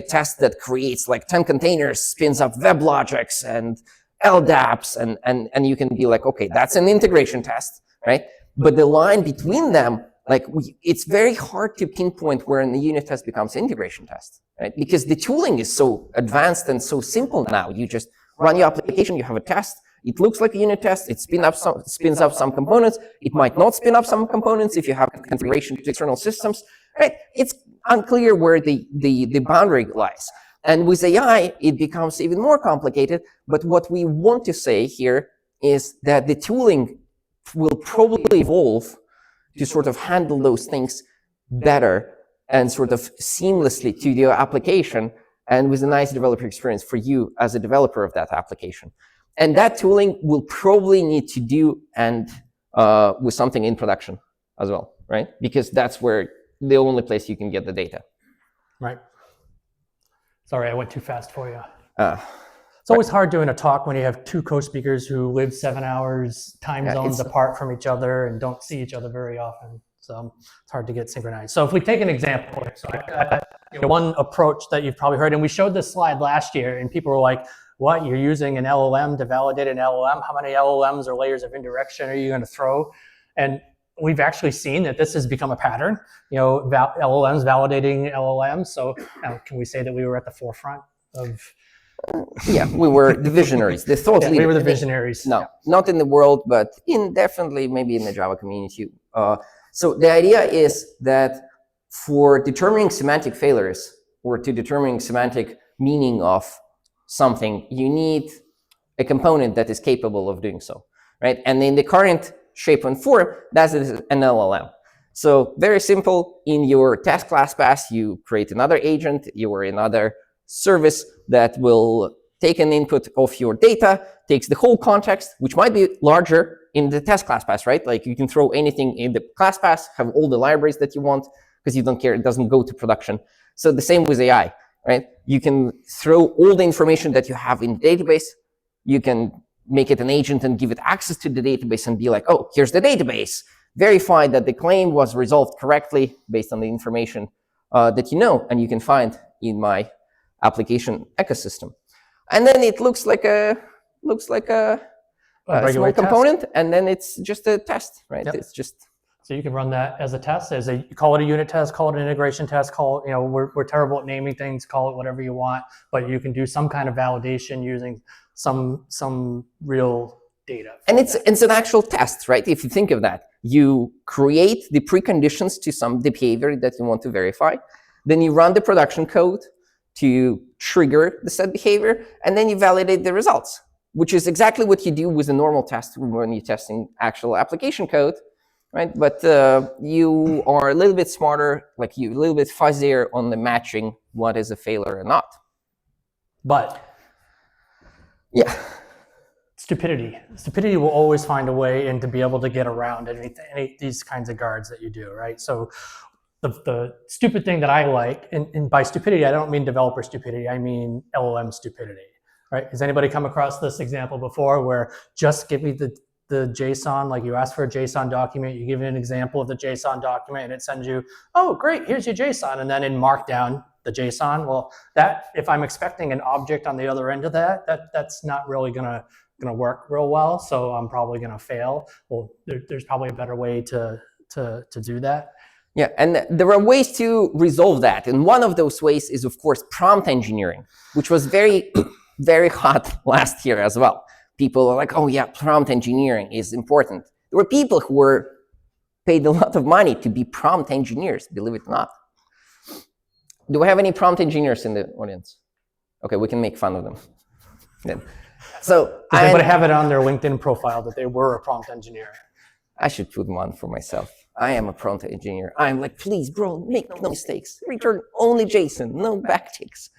test that creates like 10 containers, spins up web logics and LDAPs, and you can be like, okay, that's an integration test, right? But the line between them, like, it's very hard to pinpoint where the unit test becomes integration test, right? Because the tooling is so advanced and so simple now. You just run your application, you have a test, it looks like a unit test, it spins up some components, it might not spin up some components if you have configuration to external systems, right? It's unclear where the boundary lies. And with AI, it becomes even more complicated. But what we want to say here is that the tooling will probably evolve to sort of handle those things better and sort of seamlessly to your application and with a nice developer experience for you as a developer of that application. And that tooling will probably need to do and with something in production as well, right? Because that's where the only place you can get the data. Right. Sorry, I went too fast for you. It's always hard doing a talk when you have two co-speakers who live 7 hours time zones apart from each other and don't see each other very often. So it's hard to get synchronized. So if we take an example, so one approach that you've probably heard, and we showed this slide last year, and people were like, what, you're using an LLM to validate an LLM? How many LLMs or layers of indirection are you going to throw? And we've actually seen that this has become a pattern, LLMs validating LLMs. So can we say that we were at the forefront of? Yeah, we were the visionaries, the thought leaders. We were the visionaries. No, not in the world, but definitely maybe in the Java community. So the idea is that for determining semantic failures or to determining semantic meaning of something, you need a component that is capable of doing so, right? And in the current shape and form, that is an LLM. So very simple, in your task class pass, you create another agent, or another service that will take an input of your data, takes the whole context, which might be larger in the task class pass, right? Like you can throw anything in the class pass, have all the libraries that you want, because you don't care, it doesn't go to production. So the same with AI, right? You can throw all the information that you have in the database, you can make it an agent and give it access to the database and be like, oh, here's the database. Verify that the claim was resolved correctly based on the information that you know, and you can find in my application ecosystem. And then it looks like a small component, and then it's just a test, right? Yep. It's just. So you can run that as a test, you call it a unit test, call it an integration test, call it, we're terrible at naming things, call it whatever you want, but you can do some kind of validation using some real data. And it's an actual test, right? If you think of that, you create the preconditions to the behavior that you want to verify, then you run the production code to trigger the said behavior, and then you validate the results, which is exactly what you do with a normal test when you're testing actual application code, right? But you are a little bit smarter, like you're a little bit fuzzier on the matching what is a failure or not. But yeah, stupidity will always find a way and to be able to get around any these kinds of guards that you do, right? So the stupid thing that I like, and by stupidity, I don't mean developer stupidity, I mean LLM stupidity, right? Has anybody come across this example before where just give me the JSON, like you ask for a JSON document, you give it an example of the JSON document and it sends you, oh, great, here's your JSON. And then in Markdown, the JSON, well, that, if I'm expecting an object on the other end of that's not really gonna work real well. So I'm probably gonna fail. Well, there's probably a better way to do that. Yeah, and there are ways to resolve that. And one of those ways is, of course, prompt engineering, which was very, very hot last year as well. People are like, oh yeah, prompt engineering is important. There were people who were paid a lot of money to be prompt engineers, believe it or not. Do we have any prompt engineers in the audience? Okay, we can make fun of them. Then. So, does anybody have it on their LinkedIn profile that they were a prompt engineer? I should put one for myself. I am a prompt engineer. I'm like, please, bro, make no mistakes. Return only JSON, no backticks.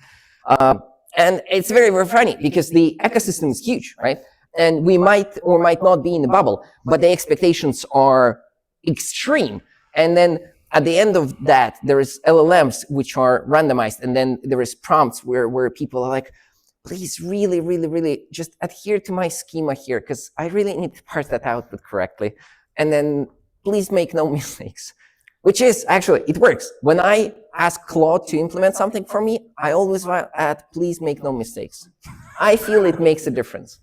And it's very, very funny because the ecosystem is huge, right? And we might or might not be in the bubble, but the expectations are extreme. And then at the end of that, there is LLMs which are randomized, and then there is prompts where people are like, please really, really, really just adhere to my schema here because I really need to parse that output correctly. And then please make no mistakes, which is actually, it works. When I ask Claude to implement something for me, I always add, please make no mistakes. I feel it makes a difference.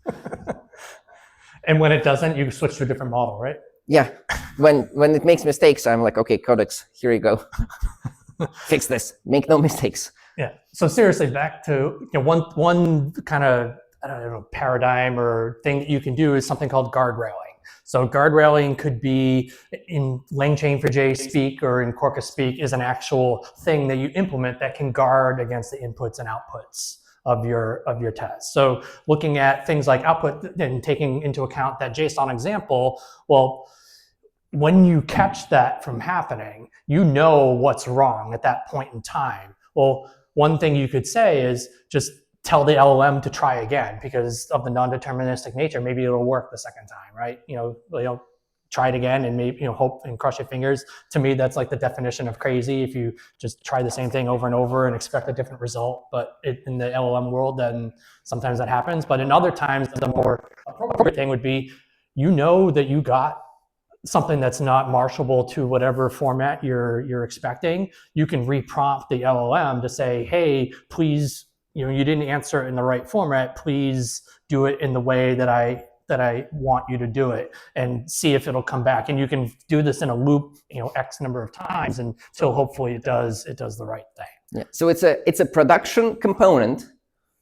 And when it doesn't, you switch to a different model, right? Yeah, when it makes mistakes, I'm like, okay, Codex, here you go. Fix this, make no mistakes. Yeah, so seriously, back to one kind of, I don't know, paradigm or thing that you can do is something called guardrailing. So guardrailing could be in LangChain4j speak or in Quarkus speak is an actual thing that you implement that can guard against the inputs and outputs of your test. So looking at things like output and taking into account that JSON example, well, when you catch that from happening, you know what's wrong at that point in time. Well, one thing you could say is just tell the LLM to try again because of the non-deterministic nature. Maybe it'll work the second time, right? Try it again and maybe, hope and cross your fingers. To me, that's like the definition of crazy. If you just try the same thing over and over and expect a different result, but in the LLM world, then sometimes that happens. But in other times, the more appropriate thing would be, that you got something that's not marshable to whatever format you're expecting. You can reprompt the LLM to say, hey, please, you didn't answer it in the right format. Please do it in the way that I want you to do it, and see if it'll come back. And you can do this in a loop, X number of times until hopefully it does the right thing. Yeah. So it's a production component,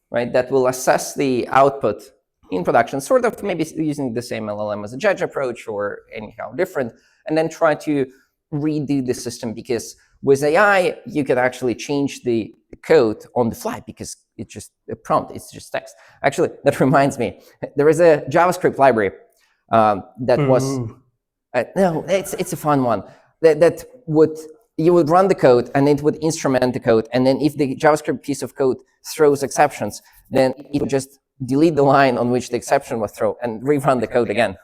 right, that will assess the output in production, sort of maybe using the same LLM as a judge approach or anyhow different, and then try to redo the system, because with AI, you can actually change the code on the fly because it's just a prompt, it's just text. Actually, that reminds me, there is a JavaScript library that was, no, it's a fun one, you would run the code and it would instrument the code. And then if the JavaScript piece of code throws exceptions, then it would just delete the line on which the exception was thrown and rerun the code again.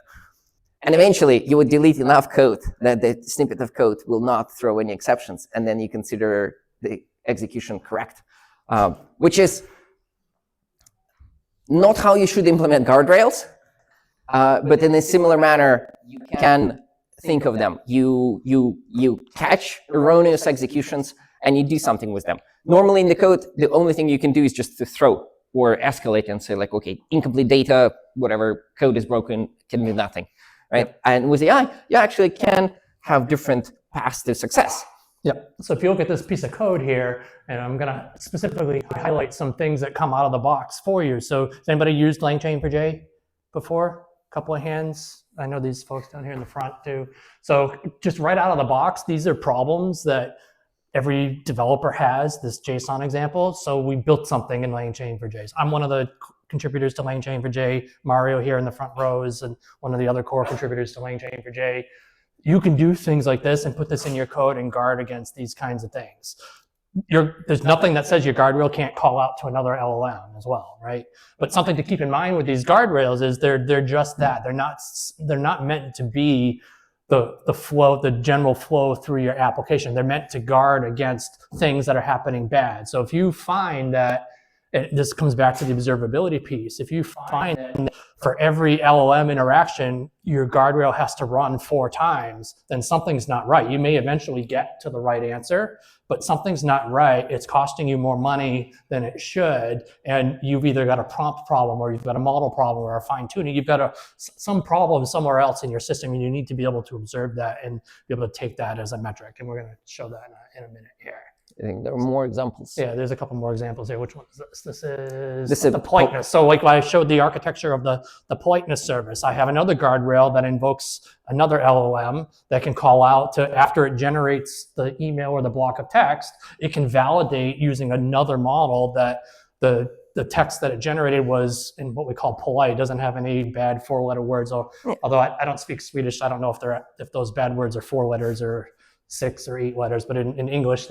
And eventually you would delete enough code that the snippet of code will not throw any exceptions. And then you consider the execution correct, which is not how you should implement guardrails, but in a similar manner, you can think of them. You catch erroneous executions and you do something with them. Normally in the code, the only thing you can do is just to throw or escalate and say like, okay, incomplete data, whatever, code is broken, can do nothing, right? Yep. And with AI, you actually can have different paths to success. Yep. So if you look at this piece of code here, and I'm going to specifically highlight some things that come out of the box for you. So has anybody used LangChain4j before? A couple of hands. I know these folks down here in the front too. So just right out of the box, these are problems that every developer has, this JSON example. So we built something in LangChain4j. I'm one of the contributors to LangChain4j. Mario here in the front row is one of the other core contributors to LangChain4j. You can do things like this and put this in your code and guard against these kinds of things. There's nothing that says your guardrail can't call out to another LLM as well, right? But something to keep in mind with these guardrails is they're just that. They're not meant to be the general flow through your application. They're meant to guard against things that are happening bad. So if you find that, this comes back to the observability piece, if you find that for every LLM interaction, your guardrail has to run 4 times, then something's not right. You may eventually get to the right answer, but something's not right. It's costing you more money than it should, and you've either got a prompt problem, or you've got a model problem, or a fine tuning. You've got some problem somewhere else in your system, and you need to be able to observe that and be able to take that as a metric. And we're going to show that in a minute here. I think there are more examples. Yeah, there's a couple more examples here. Which one is this? This is the politeness. So like when I showed the architecture of the politeness service, I have another guardrail that invokes another LLM that can call out to, after it generates the email or the block of text, it can validate using another model that the text that it generated was in what we call polite, doesn't have any bad 4-letter words. Although I don't speak Swedish, I don't know if those bad words are 4 letters or 6 or 8 letters, but in English,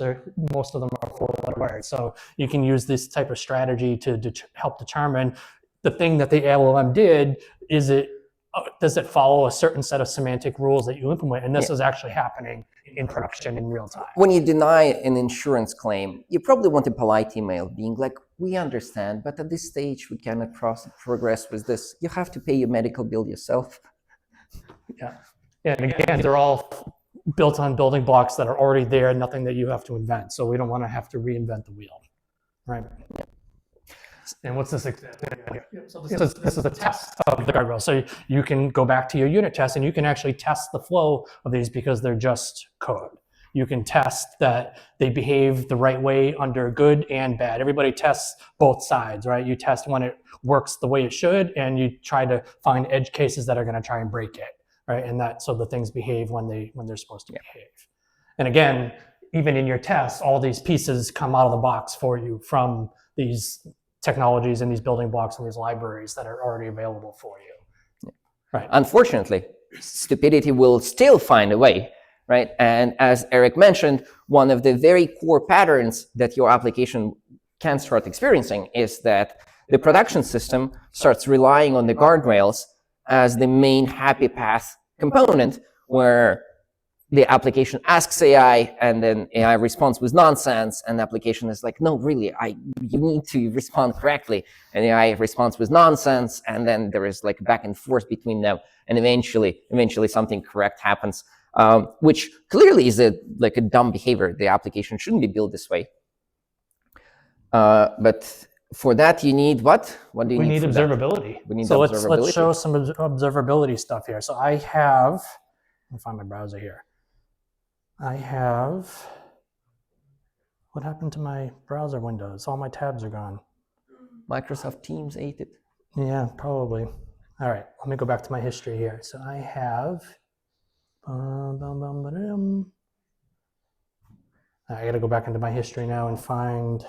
most of them are 4-letter words. So you can use this type of strategy to help determine the thing that the LLM did. Does it follow a certain set of semantic rules that you implement? And this is actually happening in production in real time. When you deny an insurance claim, you probably want a polite email being like, we understand, but at this stage, we cannot progress with this. You have to pay your medical bill yourself. Yeah, and again, they're all built on building blocks that are already there, nothing that you have to invent. So we don't want to have to reinvent the wheel, right? And what's this example? So this is a test of the guardrail. So you can go back to your unit test, and you can actually test the flow of these because they're just code. You can test that they behave the right way under good and bad. Everybody tests both sides, right? You test when it works the way it should, and you try to find edge cases that are going to try and break it. Right, and so the things behave when they're supposed to behave. And again, even in your tests, all these pieces come out of the box for you from these technologies and these building blocks and these libraries that are already available for you. Right. Unfortunately, stupidity will still find a way, right? And as Eric mentioned, one of the very core patterns that your application can start experiencing is that the production system starts relying on the guardrails as the main happy path component, where the application asks AI, and then AI responds with nonsense, and the application is like, no, really, you need to respond correctly. And AI responds with nonsense, and then there is like back and forth between them, and eventually something correct happens, which clearly is a dumb behavior. The application shouldn't be built this way. But for that, you need what? What do you need? We need observability. We need so observability. Let's show some observability stuff here. So I have, let me find my browser here. I have, what happened to my browser windows? All my tabs are gone. Microsoft Teams ate it. Yeah, probably. All right, let me go back to my history here. So I have, I gotta go back into my history now and find,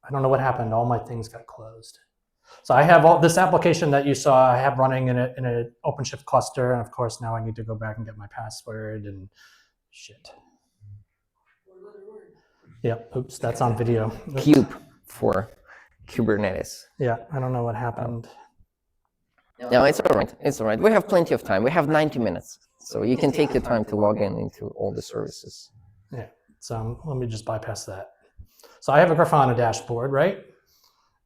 I don't know what happened. All my things got closed. So I have all this application that you saw I have running in an OpenShift cluster. And of course, now I need to go back and get my password and shit. Yeah, oops, that's on video. Cube for Kubernetes. Yeah, I don't know what happened. No, it's all right. It's all right. We have plenty of time. We have 90 minutes. So you can take your time to log into all the services. Yeah, so let me just bypass that. So I have a Grafana dashboard, right?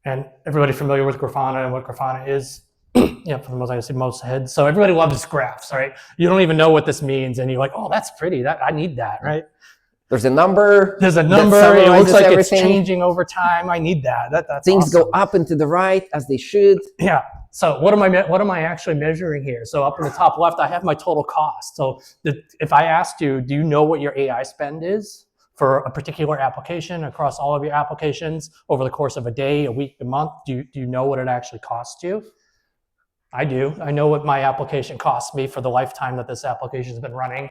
And everybody familiar with Grafana and what Grafana is? Yeah, for the most, I see most heads. So everybody loves graphs, right? You don't even know what this means, and you're like, oh, that's pretty. I need that, right? There's a number. There's a number. It looks like everything. It's changing over time. I need that. That's things awesome. Go up and to the right as they should. Yeah. So what am I actually measuring here? So up in the top left, I have my total cost. So if I asked you, do you know what your AI spend is for a particular application across all of your applications over the course of a day, a week, a month? Do you know what it actually costs you? I do. I know what my application costs me for the lifetime that this application has been running.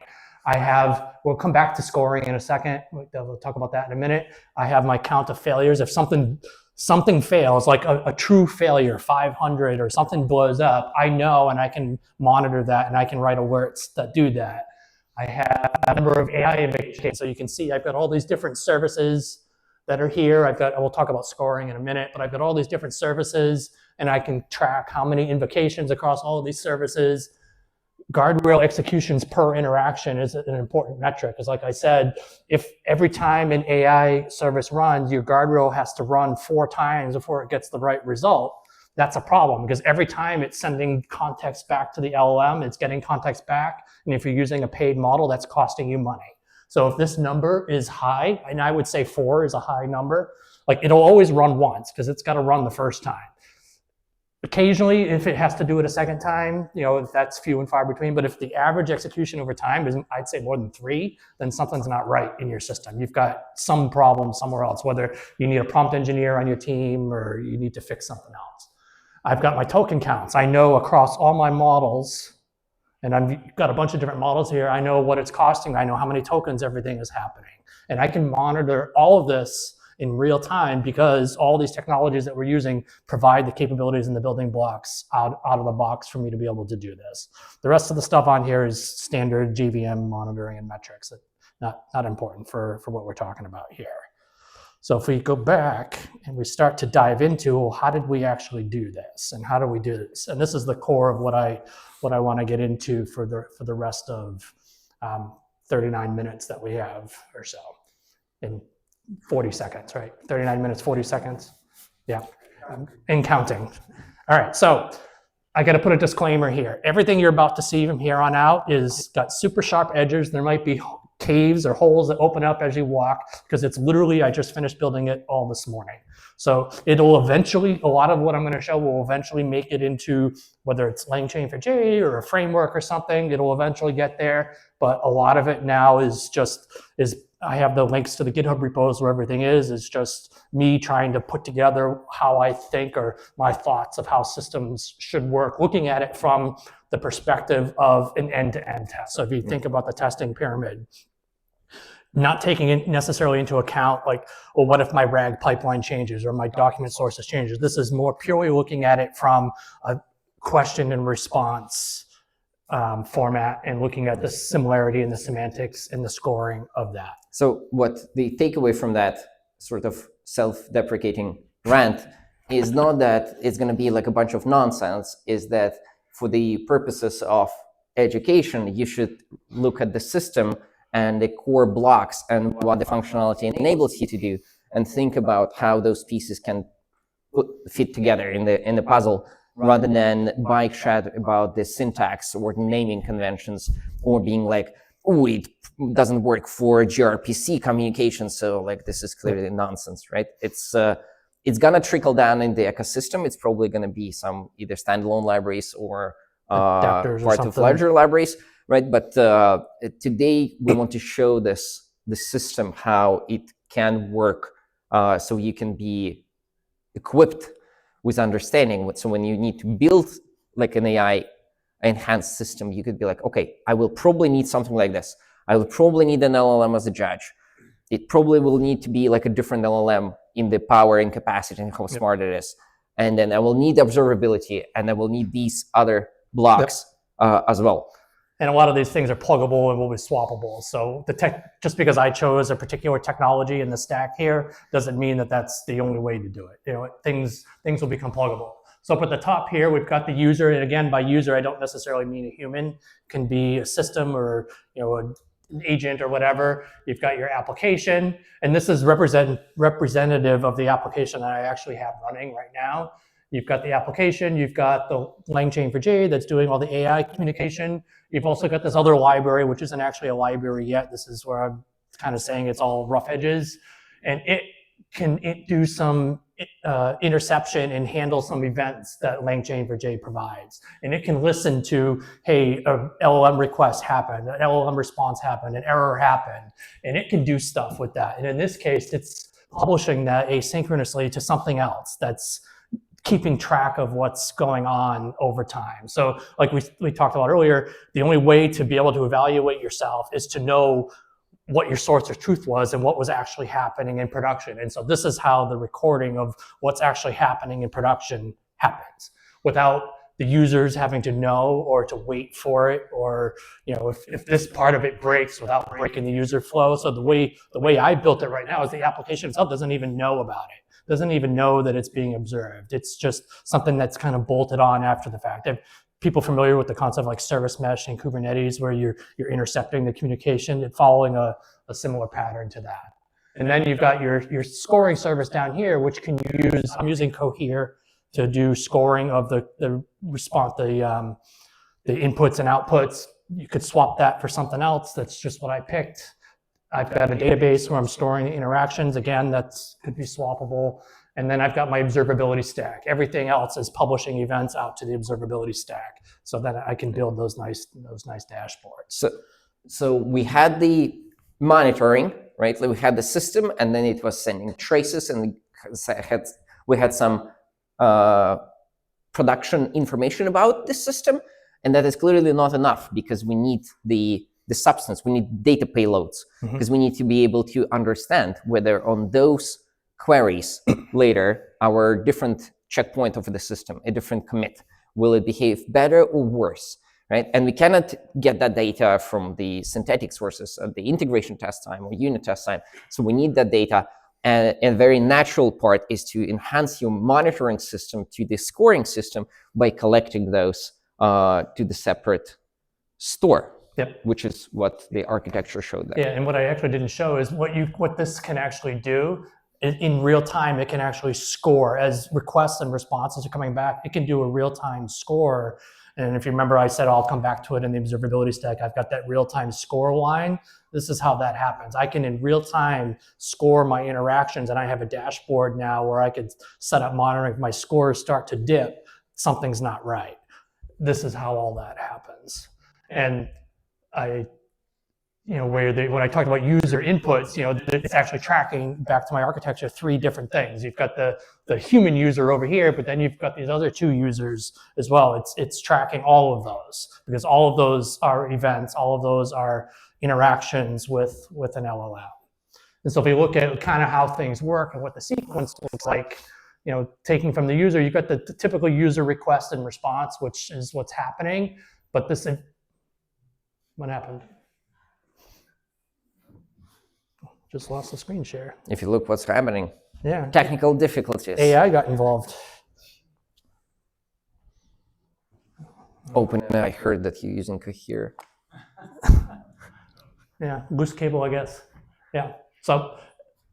We'll come back to scoring in a second. We'll talk about that in a minute. I have my count of failures. If something fails, like a true failure, 500 or something blows up, I know, and I can monitor that, and I can write alerts that do that. I have a number of AI invocations. So you can see I've got all these different services that are here. We'll talk about scoring in a minute, but I've got all these different services, and I can track how many invocations across all of these services. guardrail executions per interaction is an important metric. Because like I said, if every time an AI service runs, your guardrail has to run 4 times before it gets the right result, that's a problem, because every time it's sending context back to the LLM, it's getting context back. And if you're using a paid model, that's costing you money. So if this number is high, and I would say 4 is a high number, like it'll always run once because it's got to run the first time. Occasionally, if it has to do it a second time, that's few and far between. But if the average execution over time is, I'd say, more than 3, then something's not right in your system. You've got some problem somewhere else, whether you need a prompt engineer on your team or you need to fix something else. I've got my token counts. I know across all my models, and I've got a bunch of different models here. I know what it's costing. I know how many tokens everything is happening. And I can monitor all of this in real time because all these technologies that we're using provide the capabilities and the building blocks out of the box for me to be able to do this. The rest of the stuff on here is standard JVM monitoring and metrics. Not important for what we're talking about here. So if we go back and we start to dive into, well, how did we actually do this, and how do we do this? And this is the core of what I want to get into for the rest of 39 minutes that we have or so, in 40 seconds, right? 39 minutes, 40 seconds, yeah, and counting. All right, so I got to put a disclaimer here. Everything you're about to see from here on out is got super sharp edges. There might be caves or holes that open up as you walk, because it's literally, I just finished building it all this morning. So it'll eventually, a lot of what I'm going to show will eventually make it into, whether it's LangChain4j or a framework or something, it'll eventually get there. But a lot of it now is I have the links to the GitHub repos where everything is just me trying to put together how I think, or my thoughts of how systems should work, looking at it from the perspective of an end-to-end test. So if you think about the testing pyramid, not taking it necessarily into account, like, well, what if my RAG pipeline changes or my document sources changes? This is more purely looking at it from a question and response format, and looking at the similarity and the semantics and the scoring of that. So what the takeaway from that sort of self-deprecating rant is not that it's going to be like a bunch of nonsense, is that for the purposes of education, you should look at the system and the core blocks and what the functionality enables you to do, and think about how those pieces can fit together in the puzzle, rather than bike chat about the syntax or naming conventions, or being like, oh, it doesn't work for gRPC communication, so like this is clearly nonsense, right? It's gonna trickle down in the ecosystem. It's probably gonna be some either standalone libraries or part of larger libraries, right? But today we want to show the system, how it can work, so you can be equipped with understanding. So when you need to build like an AI enhanced system, you could be like, okay, I will probably need something like this. I will probably need an LLM as a judge. It probably will need to be like a different LLM in the power and capacity and how smart it is. And then I will need observability, and I will need these other blocks as well. And a lot of these things are pluggable and will be swappable. So just because I chose a particular technology in the stack here doesn't mean that that's the only way to do it. Things will become pluggable. So up at the top here, we've got the user. And again, by user, I don't necessarily mean a human. It can be a system or an agent or whatever. You've got your application. And this is representative of the application that I actually have running right now. You've got the application, you've got the LangChain4j that's doing all the AI communication. You've also got this other library, which isn't actually a library yet. This is where I'm kind of saying it's all rough edges. And it can do some interception and handle some events that LangChain4j provides. And it can listen to, hey, an LLM request happened, an LLM response happened, an error happened, and it can do stuff with that. And in this case, it's publishing that asynchronously to something else that's keeping track of what's going on over time. So like we talked about earlier, the only way to be able to evaluate yourself is to know what your source of truth was and what was actually happening in production. And so this is how the recording of what's actually happening in production happens, without the users having to know or to wait for it, or if this part of it breaks, without breaking the user flow. So the way I built it right now is the application itself doesn't even know about it. Doesn't even know that it's being observed. It's just something that's kind of bolted on after the fact. people familiar with the concept like service mesh and Kubernetes, where you're intercepting the communication and following a similar pattern to that. And then you've got your scoring service down here, which can use, I'm using Cohere to do scoring of the response, the inputs and outputs. You could swap that for something else. That's just what I picked. I've got a database where I'm storing the interactions. Again, that could be swappable. And then I've got my observability stack. Everything else is publishing events out to the observability stack, so that I can build those nice dashboards. So we had the monitoring, right? We had the system, and then it was sending traces, and we had some production information about the system, and that is clearly not enough, because we need the substance. We need data payloads, because we need to be able to understand whether on those queries later, our different checkpoint of the system, a different commit, will it behave better or worse, right? And we cannot get that data from the synthetic sources of the integration test time or unit test time. So we need that data. And a very natural part is to enhance your monitoring system to the scoring system by collecting those to the separate store. Yep. Which is what the architecture showed there. Yeah, and what I actually didn't show is what this can actually do. In real time, it can actually score as requests and responses are coming back. It can do a real-time score. And if you remember, I said I'll come back to it in the observability stack. I've got that real-time score line. This is how that happens. I can in real time score my interactions, and I have a dashboard now where I could set up monitoring. If my scores start to dip, something's not right. This is how all that happens. And when I talked about user inputs, it's actually tracking, back to my architecture, 3 different things. You've got the human user over here, but then you've got these other 2 users as well. It's tracking all of those, because all of those are events, all of those are interactions with an LLM. And so if you look at kind of how things work and what the sequence looks like, taking from the user, you've got the typical user request and response, which is what's happening. But what happened? Just lost the screen share. If you look what's happening. Yeah. Technical difficulties. AI got involved. I heard that you're using Cohere. Yeah, loose cable, I guess. Yeah. So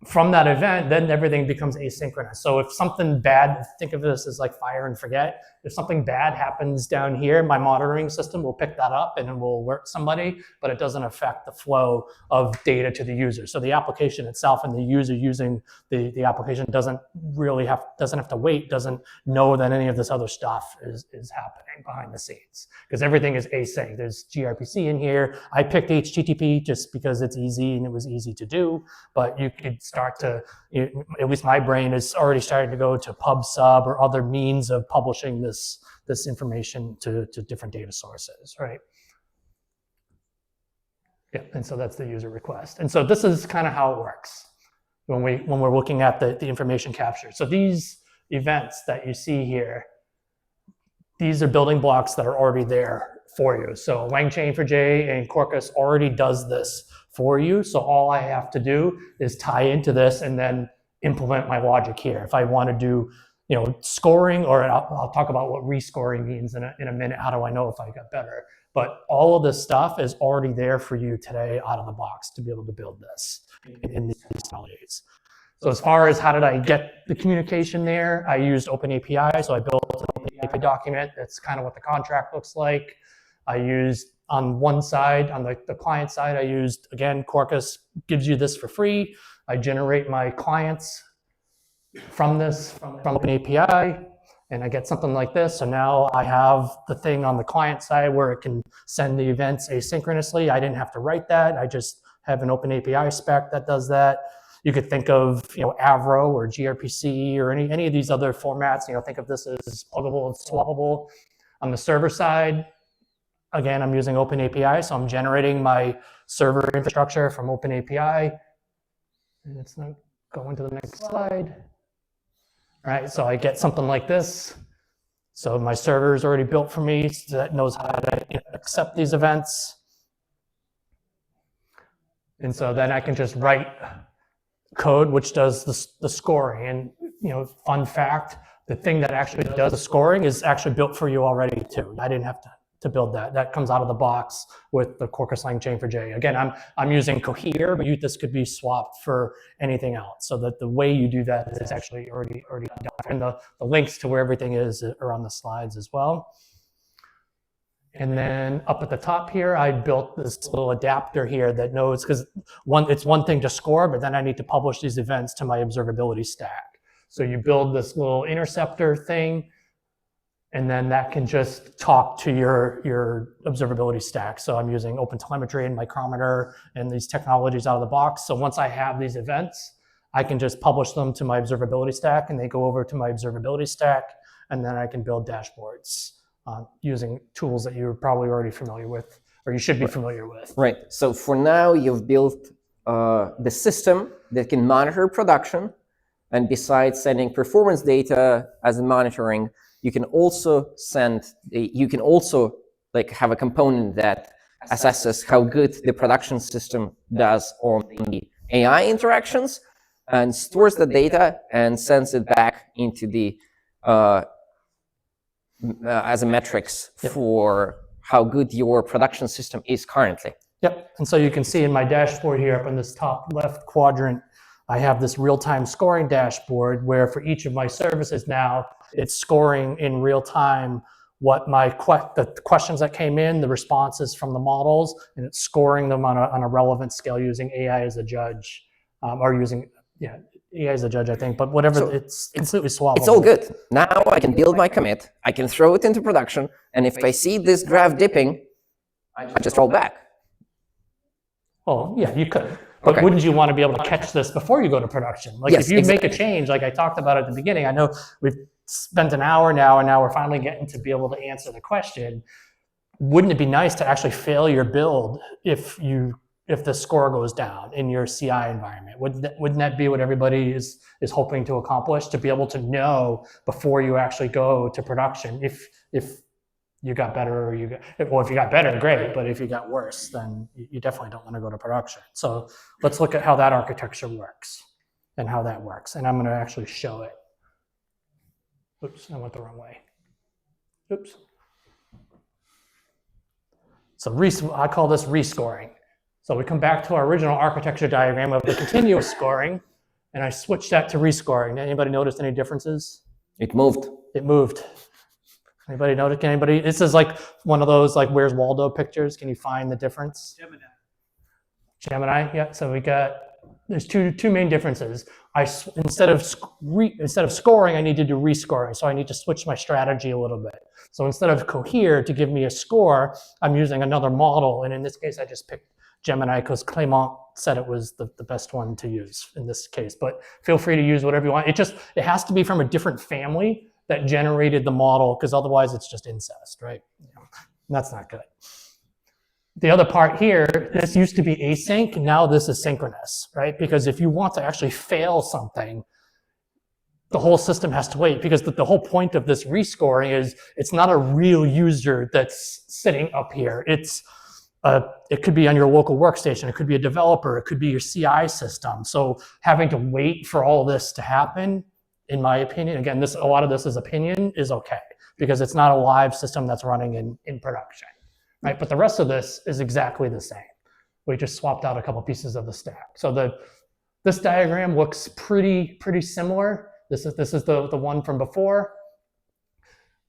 from that event, then everything becomes asynchronous. So if something bad, think of this as like fire and forget. If something bad happens down here, my monitoring system will pick that up and it will alert somebody, but it doesn't affect the flow of data to the user. So the application itself and the user using the application doesn't have to wait, doesn't know that any of this other stuff is happening behind the scenes, because everything is async. There's gRPC in here. I picked HTTP just because it's easy and it was easy to do, but you could start to, at least my brain is already starting to go to PubSub or other means of publishing this information to different data sources, right? Yeah, and so that's the user request. And so this is kind of how it works when we're looking at the information capture. So these events that you see here, these are building blocks that are already there for you. So LangChain4j and Quarkus already does this for you. So all I have to do is tie into this and then implement my logic here. If I want to do scoring, or I'll talk about what rescoring means in a minute. How do I know if I got better? But all of this stuff is already there for you today out of the box to be able to build this in these technologies. So as far as how did I get the communication there, I used OpenAPI. So I built an OpenAPI document. That's kind of what the contract looks like. I used on one side, on the client side, I used, again, Quarkus gives you this for free. I generate my clients from OpenAPI, and I get something like this. So now I have the thing on the client side where it can send the events asynchronously. I didn't have to write that. I just have an OpenAPI spec that does that. You could think of Avro or gRPC or any of these other formats. Think of this as pluggable and swappable. On the server side, again, I'm using OpenAPI, so I'm generating my server infrastructure from OpenAPI. And it's not going to the next slide. All right, so I get something like this. So my server is already built for me, so that knows how to accept these events. And so then I can just write code which does the scoring. And fun fact, the thing that actually does the scoring is actually built for you already too. I didn't have to build that. That comes out of the box with the Quarkus lang chain for J. Again, I'm using Cohere, but this could be swapped for anything else. So that the way you do that is actually already done. And the links to where everything is are on the slides as well. And then up at the top here, I built this little adapter here that knows, because it's one thing to score, but then I need to publish these events to my observability stack. So you build this little interceptor thing, and then that can just talk to your observability stack. So I'm using OpenTelemetry and Micrometer and these technologies out of the box. So once I have these events, I can just publish them to my observability stack, and they go over to my observability stack, and then I can build dashboards using tools that you're probably already familiar with, or you should be familiar with. Right. So for now, you've built the system that can monitor production, and besides sending performance data as a monitoring, you can also like have a component that assesses how good the production system does on the AI interactions, and stores the data and sends it back into the as a metrics for how good your production system is currently. Yep, and so you can see in my dashboard here up in this top left quadrant, I have this real-time scoring dashboard where for each of my services now, it's scoring in real time what the questions that came in, the responses from the models, and it's scoring them on a relevant scale using AI as a judge, or using, AI as a judge, I think, but whatever, so it's completely swappable. It's all good. Now I can build my commit, I can throw it into production, and if I see this graph dipping, I just roll back. Oh, yeah, you could. But wouldn't you want to be able to catch this before you go to production? Like if you make a change, like I talked about at the beginning, I know we've spent an hour now, and now we're finally getting to be able to answer the question. Wouldn't it be nice to actually fail your build if the score goes down in your CI environment? Wouldn't that be what everybody is hoping to accomplish, to be able to know before you actually go to production if you got better, or if you got better, great, but if you got worse, then you definitely don't want to go to production. So let's look at how that architecture works and how that works. And I'm going to actually show it. Oops, I went the wrong way. Oops. So I call this rescoring. So we come back to our original architecture diagram of the continuous scoring, and I switched that to rescoring. Anybody notice any differences? It moved. It moved. Anybody notice? This is like one of those like Where's Waldo pictures. Can you find the difference? Gemini, yeah. So there's two main differences. Instead of scoring, I need to do rescoring. So I need to switch my strategy a little bit. So instead of Cohere to give me a score, I'm using another model. And in this case, I just picked Gemini because Clément said it was the best one to use in this case. But feel free to use whatever you want. It has to be from a different family that generated the model, because otherwise it's just incest, right? That's not good. The other part here, this used to be async, now this is synchronous, right? Because if you want to actually fail something, the whole system has to wait, because the whole point of this rescoring is it's not a real user that's sitting up here. It could be on your local workstation, it could be a developer, it could be your CI system. So having to wait for all this to happen, in my opinion, again, a lot of this is opinion, is okay, because it's not a live system that's running in production, right? But the rest of this is exactly the same. We just swapped out a couple pieces of the stack. So this diagram looks pretty similar. This is the one from before.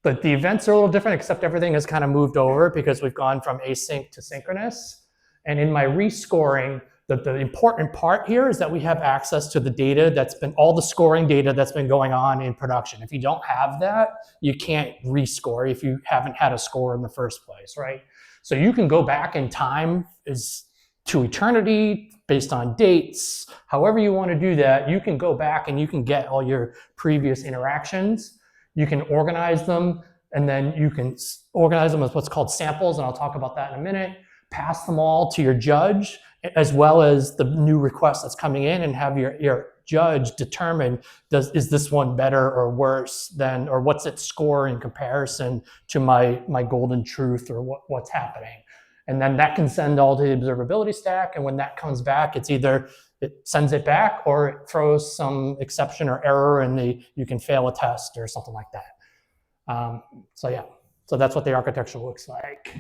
But the events are a little different, except everything has kind of moved over because we've gone from async to synchronous. And in my rescoring, the important part here is that we have access to the data all the scoring data that's been going on in production. If you don't have that, you can't rescore if you haven't had a score in the first place, right? So you can go back in time to eternity based on dates. However you want to do that, you can go back and you can get all your previous interactions. You can organize them, and then you can organize them as what's called samples, and I'll talk about that in a minute. Pass them all to your judge, as well as the new request that's coming in, and have your judge determine, is this one better or worse than, or what's its score in comparison to my golden truth, or what's happening. And then that can send all to the observability stack. And when that comes back, it's either it sends it back or it throws some exception or error and you can fail a test or something like that. So yeah, so that's what the architecture looks like.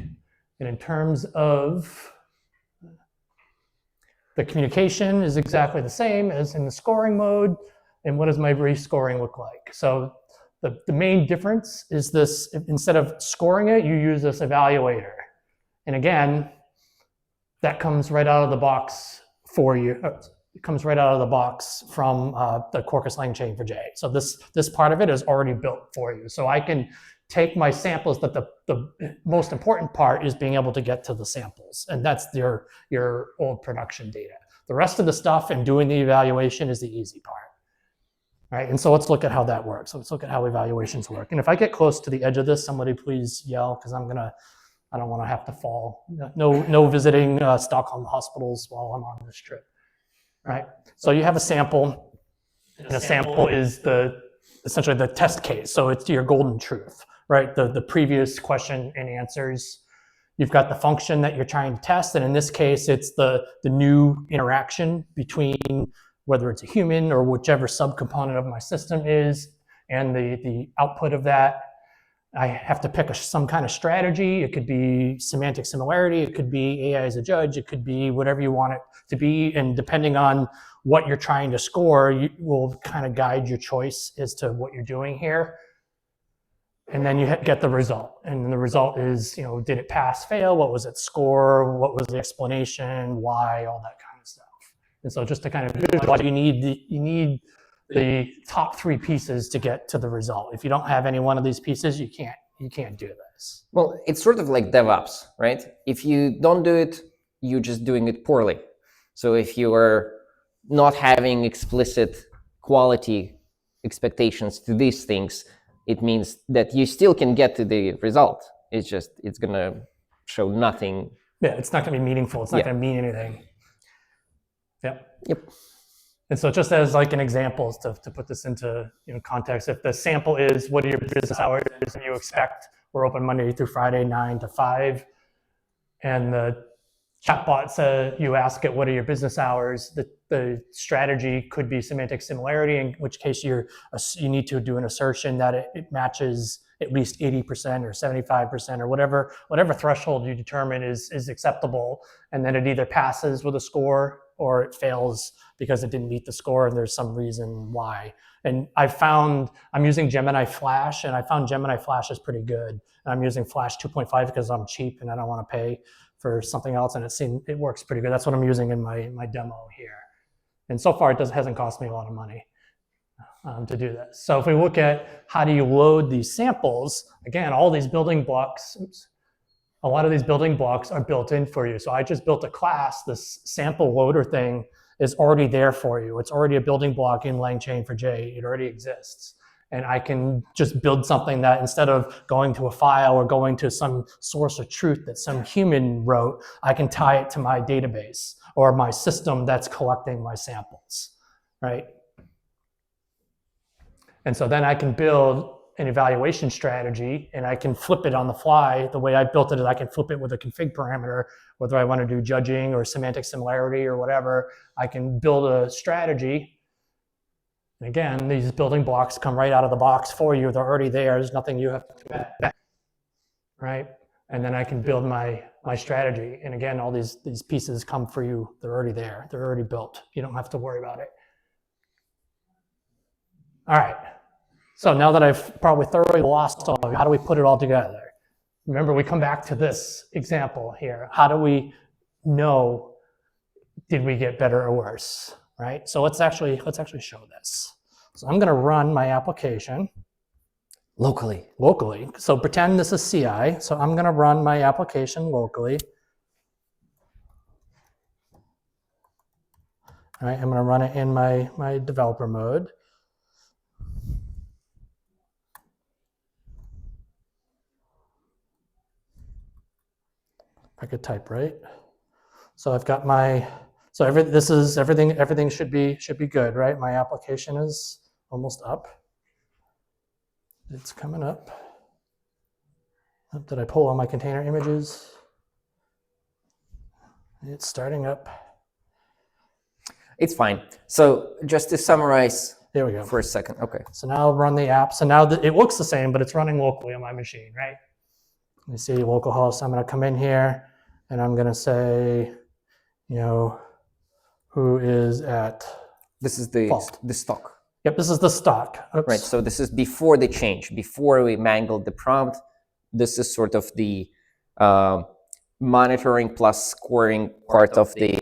And in terms of the communication is exactly the same as in the scoring mode. And what does my rescoring look like? So the main difference is this, instead of scoring it, you use this evaluator. And again, that comes right out of the box for you. It comes right out of the box from the Quarkus LangChain for J. So this part of it is already built for you. So I can take my samples, but the most important part is being able to get to the samples. And that's your old production data. The rest of the stuff and doing the evaluation is the easy part. Right, and so let's look at how that works. So let's look at how evaluations work. And if I get close to the edge of this, somebody please yell, because I don't want to have to fall. No visiting Stockholm hospitals while I'm on this trip. Right, so you have a sample, and a sample is essentially the test case. So it's your golden truth, right? The previous question and answers. You've got the function that you're trying to test, and in this case, it's the new interaction between whether it's a human or whichever subcomponent of my system is, and the output of that. I have to pick some kind of strategy. It could be semantic similarity. It could be AI as a judge. It could be whatever you want it to be. And depending on what you're trying to score, you will kind of guide your choice as to what you're doing here. And then you get the result. And the result is, did it pass, fail? What was its score? What was the explanation? Why? All that kind of stuff. And so just to kind of visualize, you need the top three pieces to get to the result. If you don't have any one of these pieces, you can't do this. Well, it's sort of like DevOps, right? If you don't do it, you're just doing it poorly. So if you are not having explicit quality expectations to these things, it means that you still can get to the result. It's gonna show nothing. Yeah, it's not gonna be meaningful. It's not gonna mean anything. Yep. And so just as like an example to put this into context, if the sample is what are your business hours that you expect, we're open Monday through Friday, 9 to 5, and the chatbot says, you ask it what are your business hours, the strategy could be semantic similarity, in which case you need to do an assertion that it matches at least 80% or 75% or whatever threshold you determine is acceptable, and then it either passes with a score or it fails because it didn't meet the score and there's some reason why. And I'm using Gemini Flash, and I found Gemini Flash is pretty good. And I'm using Flash 2.5 because I'm cheap and I don't want to pay for something else, and it works pretty good. That's what I'm using in my demo here. And so far, it hasn't cost me a lot of money to do this. So if we look at how do you load these samples, again, all these building blocks, a lot of these building blocks are built in for you. So I just built a class. This sample loader thing is already there for you. It's already a building block in LangChain for J. It already exists. And I can just build something that instead of going to a file or going to some source of truth that some human wrote, I can tie it to my database or my system that's collecting my samples, right? And so then I can build an evaluation strategy, and I can flip it on the fly. The way I built it is I can flip it with a config parameter, whether I want to do judging or semantic similarity or whatever. I can build a strategy. And again, these building blocks come right out of the box for you. They're already there. There's nothing you have to add, right? And then I can build my strategy. And again, all these pieces come for you. They're already there. They're already built. You don't have to worry about it. All right. So now that I've probably thoroughly lost all of you, how do we put it all together? Remember, we come back to this example here. How do we know, did we get better or worse, right? So let's actually show this. So I'm gonna run my application. Locally. So pretend this is CI. So I'm gonna run my application locally. All right, I'm gonna run it in my developer mode. I could type right. So I've got everything should be good, right? My application is almost up. It's coming up. Did I pull all my container images? It's starting up. It's fine. So just to summarize There we go. for a second. Okay. So now I'll run the app. So now it looks the same, but it's running locally on my machine, right? You see localhost. I'm going to come in here and I'm going to say, who is at This is the stock. Yep, this is the stock. Oops. Right. So this is before the change, before we mangled the prompt. This is sort of the monitoring plus scoring part of the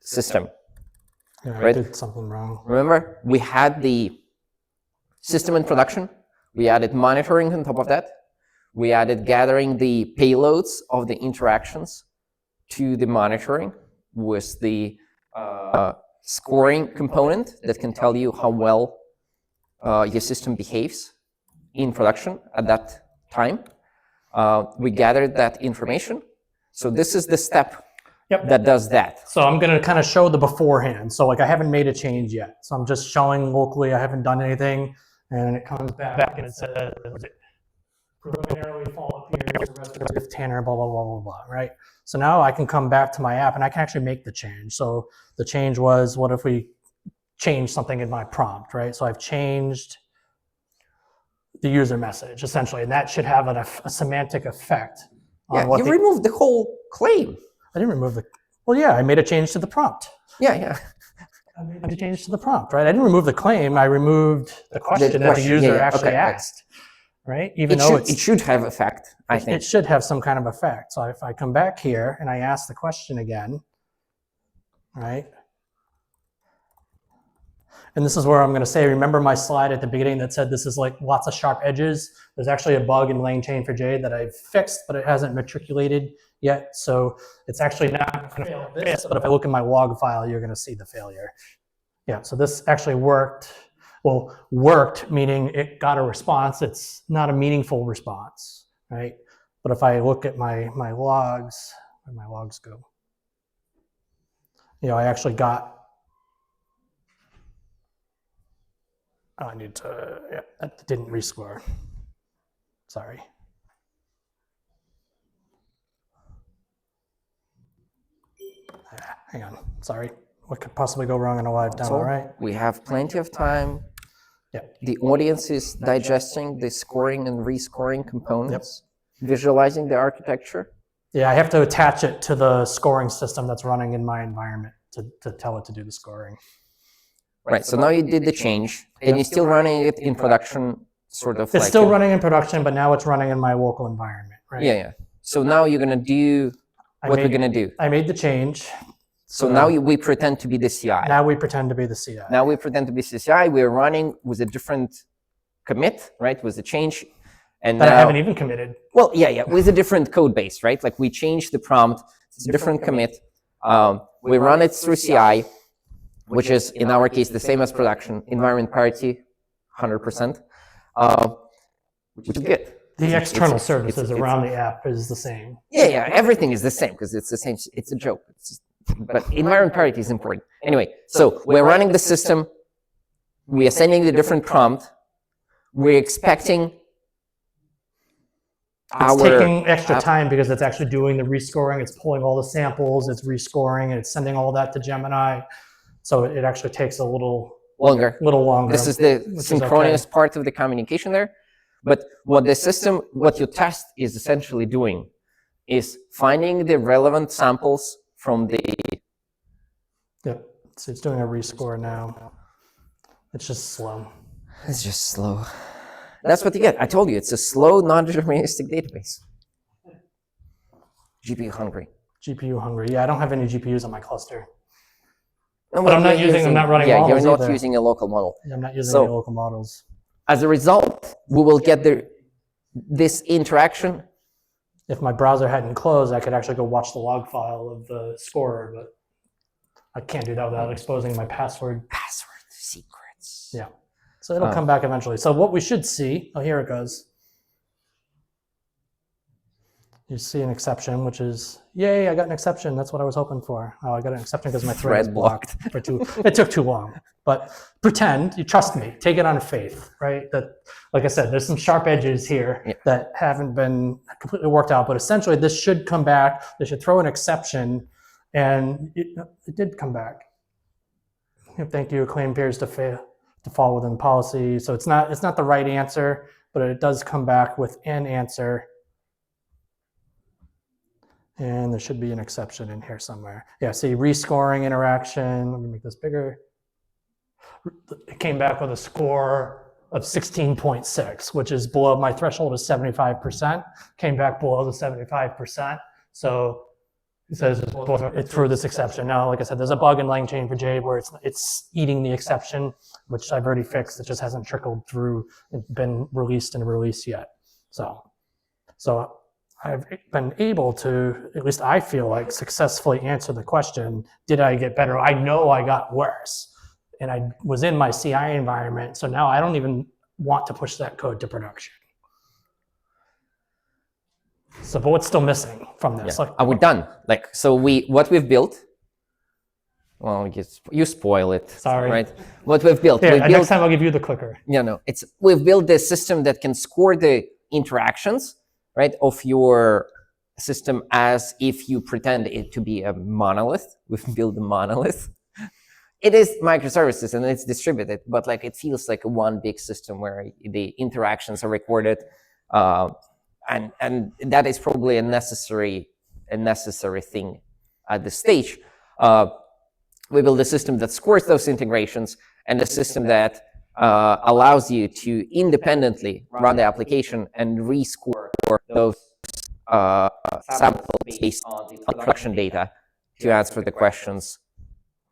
system. Yeah, right? I did something wrong. Remember, we had the system in production. We added monitoring on top of that. We added gathering the payloads of the interactions to the monitoring with the scoring component that can tell you how well your system behaves in production at that time. We gathered that information. So this is the step that does that. So I'm going to kind of show the beforehand. So like I haven't made a change yet. So I'm just showing locally I haven't done anything. And it comes back and it says, preliminarily fall appears, with Tanner, blah, blah, blah, blah, blah, right? So now I can come back to my app and I can actually make the change. So the change was, what if we change something in my prompt, right? So I've changed the user message essentially, and that should have a semantic effect. Yeah, you removed the whole claim. I didn't remove I made a change to the prompt. Yeah. I made a change to the prompt, right? I didn't remove the claim. I removed the question that the user actually asked, right? Even though it should have effect, I think. It should have some kind of effect. So if I come back here and I ask the question again, right? And this is where I'm going to say, remember my slide at the beginning that said this is like lots of sharp edges? There's actually a bug in LangChain for J that I've fixed, but it hasn't matriculated yet. So it's actually not going to fail this, but if I look in my log file, you're going to see the failure. Yeah, so this actually worked. Well, worked, meaning it got a response. It's not a meaningful response, right? But if I look at my logs, where my logs go, I actually got, I need to, that didn't rescore. Sorry. Hang on, sorry. What could possibly go wrong in a live demo, right? We have plenty of time. Yep. The audience is digesting the scoring and rescoring components, visualizing the architecture. Yeah, I have to attach it to the scoring system that's running in my environment to tell it to do the scoring. Right, so now you did the change, and you're still running it in production, sort of. It's still running in production, but now it's running in my local environment, right? Yeah. So now you're going to do what we're going to do. I made the change. So now we pretend to be the CI. Now we pretend to be the CI. Now we pretend to be CI. We're running with a different commit, right? With the change. And that I haven't even committed. Well, yeah, with a different code base, right? Like we changed the prompt. It's a different commit. We run it through CI, which is, in our case, the same as production. Environment parity, 100%, which is good. The external services around the app is the same. Yeah, everything is the same because it's the same. It's a joke. But environment parity is important. Anyway, so we're running the system. We are sending the different prompt. We're expecting It's taking extra time because it's actually doing the rescoring. It's pulling all the samples. It's rescoring, and it's sending all that to Gemini. So it actually takes a little longer. This is the synchronous part of the communication there. But what your test is essentially doing is finding the relevant samples from the... Yep, so it's doing a rescore now. It's just slow. It's just slow. That's what you get. I told you, it's a slow, non-deterministic database. GPU hungry. GPU hungry. Yeah, I don't have any GPUs on my cluster. But I'm not running models. Yeah, you're not either. using a local model. Yeah, I'm not using any local models. As a result, we will get this interaction. If my browser hadn't closed, I could actually go watch the log file of the scorer, but I can't do that without exposing my password. Password secrets. Yeah. So it'll come back eventually. So what we should see, here it goes. You see an exception, which is, yay, I got an exception. That's what I was hoping for. Oh, I got an exception because my thread was blocked. It took too long. But pretend, you trust me, take it on faith, right? That, like I said, there's some sharp edges here that haven't been completely worked out, but essentially this should come back. They should throw an exception, and it did come back. Thank you, claim appears to fall within policy. So it's not the right answer, but it does come back with an answer. And there should be an exception in here somewhere. Yeah, see, rescoring interaction. Let me make this bigger. It came back with a score of 16.6, which is below my threshold of 75%. Came back below the 75%. So it says it's through this exception. Now, like I said, there's a bug in LangChain for J where it's eating the exception, which I've already fixed. It just hasn't trickled through and been released in a release yet. So I've been able to, at least I feel like, successfully answer the question, did I get better? I know I got worse. And I was in my CI environment, so now I don't even want to push that code to production. So, but what's still missing from this? Are we done? So what we've built, well, you spoil it. Sorry. Right? What we've built. Next time I'll give you the clicker. We've built this system that can score the interactions, right, of your system as if you pretend it to be a monolith. We've built a monolith. It is microservices and it's distributed, but it feels like one big system where the interactions are recorded, and that is probably a necessary thing at this stage. We build a system that scores those integrations and a system that allows you to independently run the application and rescore those samples based on the production data to answer the questions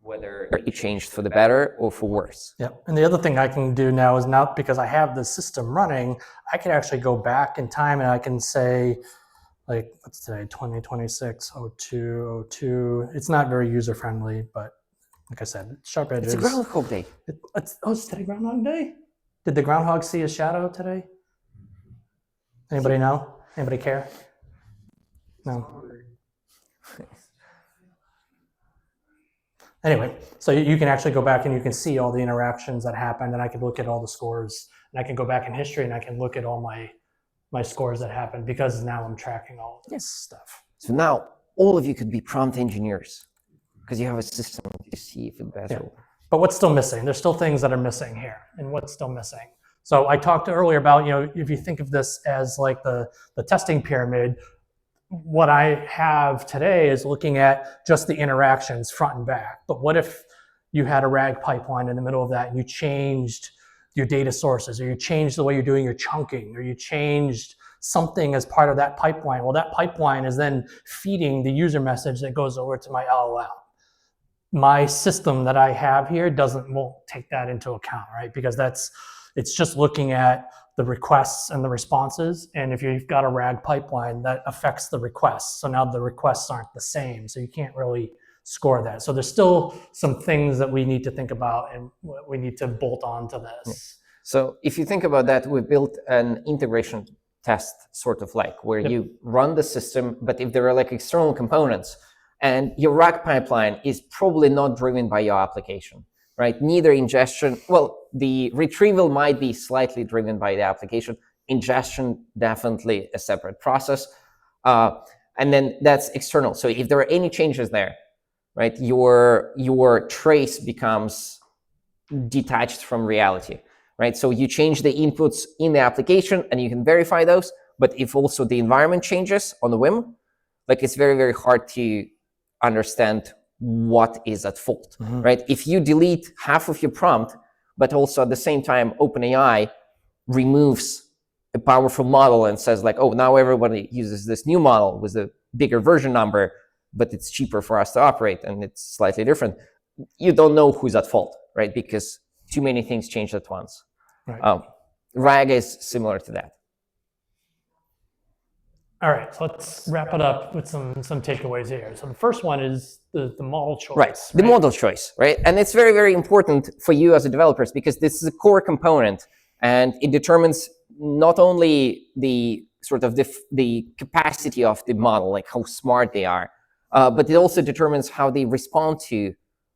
whether it changed for the better or for worse. Yeah, and the other thing I can do now is, now because I have the system running, I can actually go back in time and I can say, what's today, 2026, 02, 02. It's not very user-friendly, but like I said, sharp edges. It's a Groundhog Day. It's today Groundhog Day? Did the groundhog see a shadow today? Anybody know? Anybody care? No. Anyway, so you can actually go back and you can see all the interactions that happened, and I can look at all the scores, and I can go back in history and I can look at all my scores that happened, because now I'm tracking all of this stuff. So now all of you could be prompt engineers because you have a system to see if it's better. Yeah. But what's still missing? There's still things that are missing here, and what's still missing? So I talked earlier about, if you think of this as like the testing pyramid, what I have today is looking at just the interactions front and back. But what if you had a RAG pipeline in the middle of that and you changed your data sources, or you changed the way you're doing your chunking, or you changed something as part of that pipeline? Well, that pipeline is then feeding the user message that goes over to my LLM. My system that I have here won't take that into account, right? Because it's just looking at the requests and the responses. And if you've got a RAG pipeline, that affects the requests. So now the requests aren't the same. So you can't really score that. So there's still some things that we need to think about and we need to bolt on to this. So if you think about that, we built an integration test where you run the system, but if there are external components and your RAG pipeline is probably not driven by your application, right? Neither ingestion, the retrieval might be slightly driven by the application. Ingestion, definitely a separate process. And then that's external. So if there are any changes there, right, your trace becomes detached from reality, right? So you change the inputs in the application and you can verify those. But if also the environment changes on the whim, it's very, very hard to understand what is at fault, right? If you delete half of your prompt, but also at the same time, OpenAI removes a powerful model and says now everybody uses this new model with a bigger version number, but it's cheaper for us to operate and it's slightly different. You don't know who's at fault, right? Because too many things changed at once. Right. RAG is similar to that. All right, so let's wrap it up with some takeaways here. So the first one is the model choice. Right, the model choice, right? And it's very, very important for you as a developers because this is a core component and it determines not only the the capacity of the model, how smart they are, but it also determines how they respond to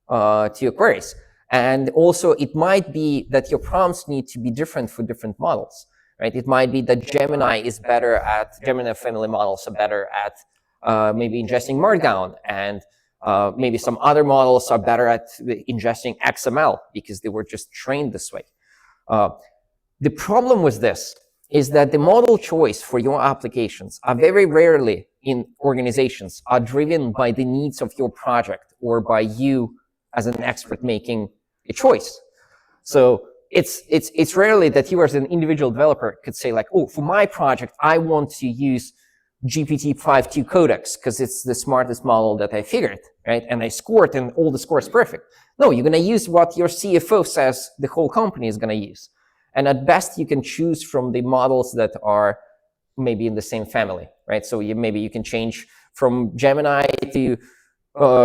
your queries. And also it might be that your prompts need to be different for different models, right? It might be that Gemini family models are better at maybe ingesting Markdown, and maybe some other models are better at ingesting XML because they were just trained this way. The problem with this is that the model choice for your applications are very rarely in organizations are driven by the needs of your project or by you as an expert making a choice. So it's rarely that you as an individual developer could say like, oh, for my project, I want to use GPT-5.2 codex because it's the smartest model that I figured, right? And I scored and all the scores perfect. No, you're going to use what your CFO says the whole company is going to use. And at best, you can choose from the models that are maybe in the same family, right? So maybe you can change from Gemini to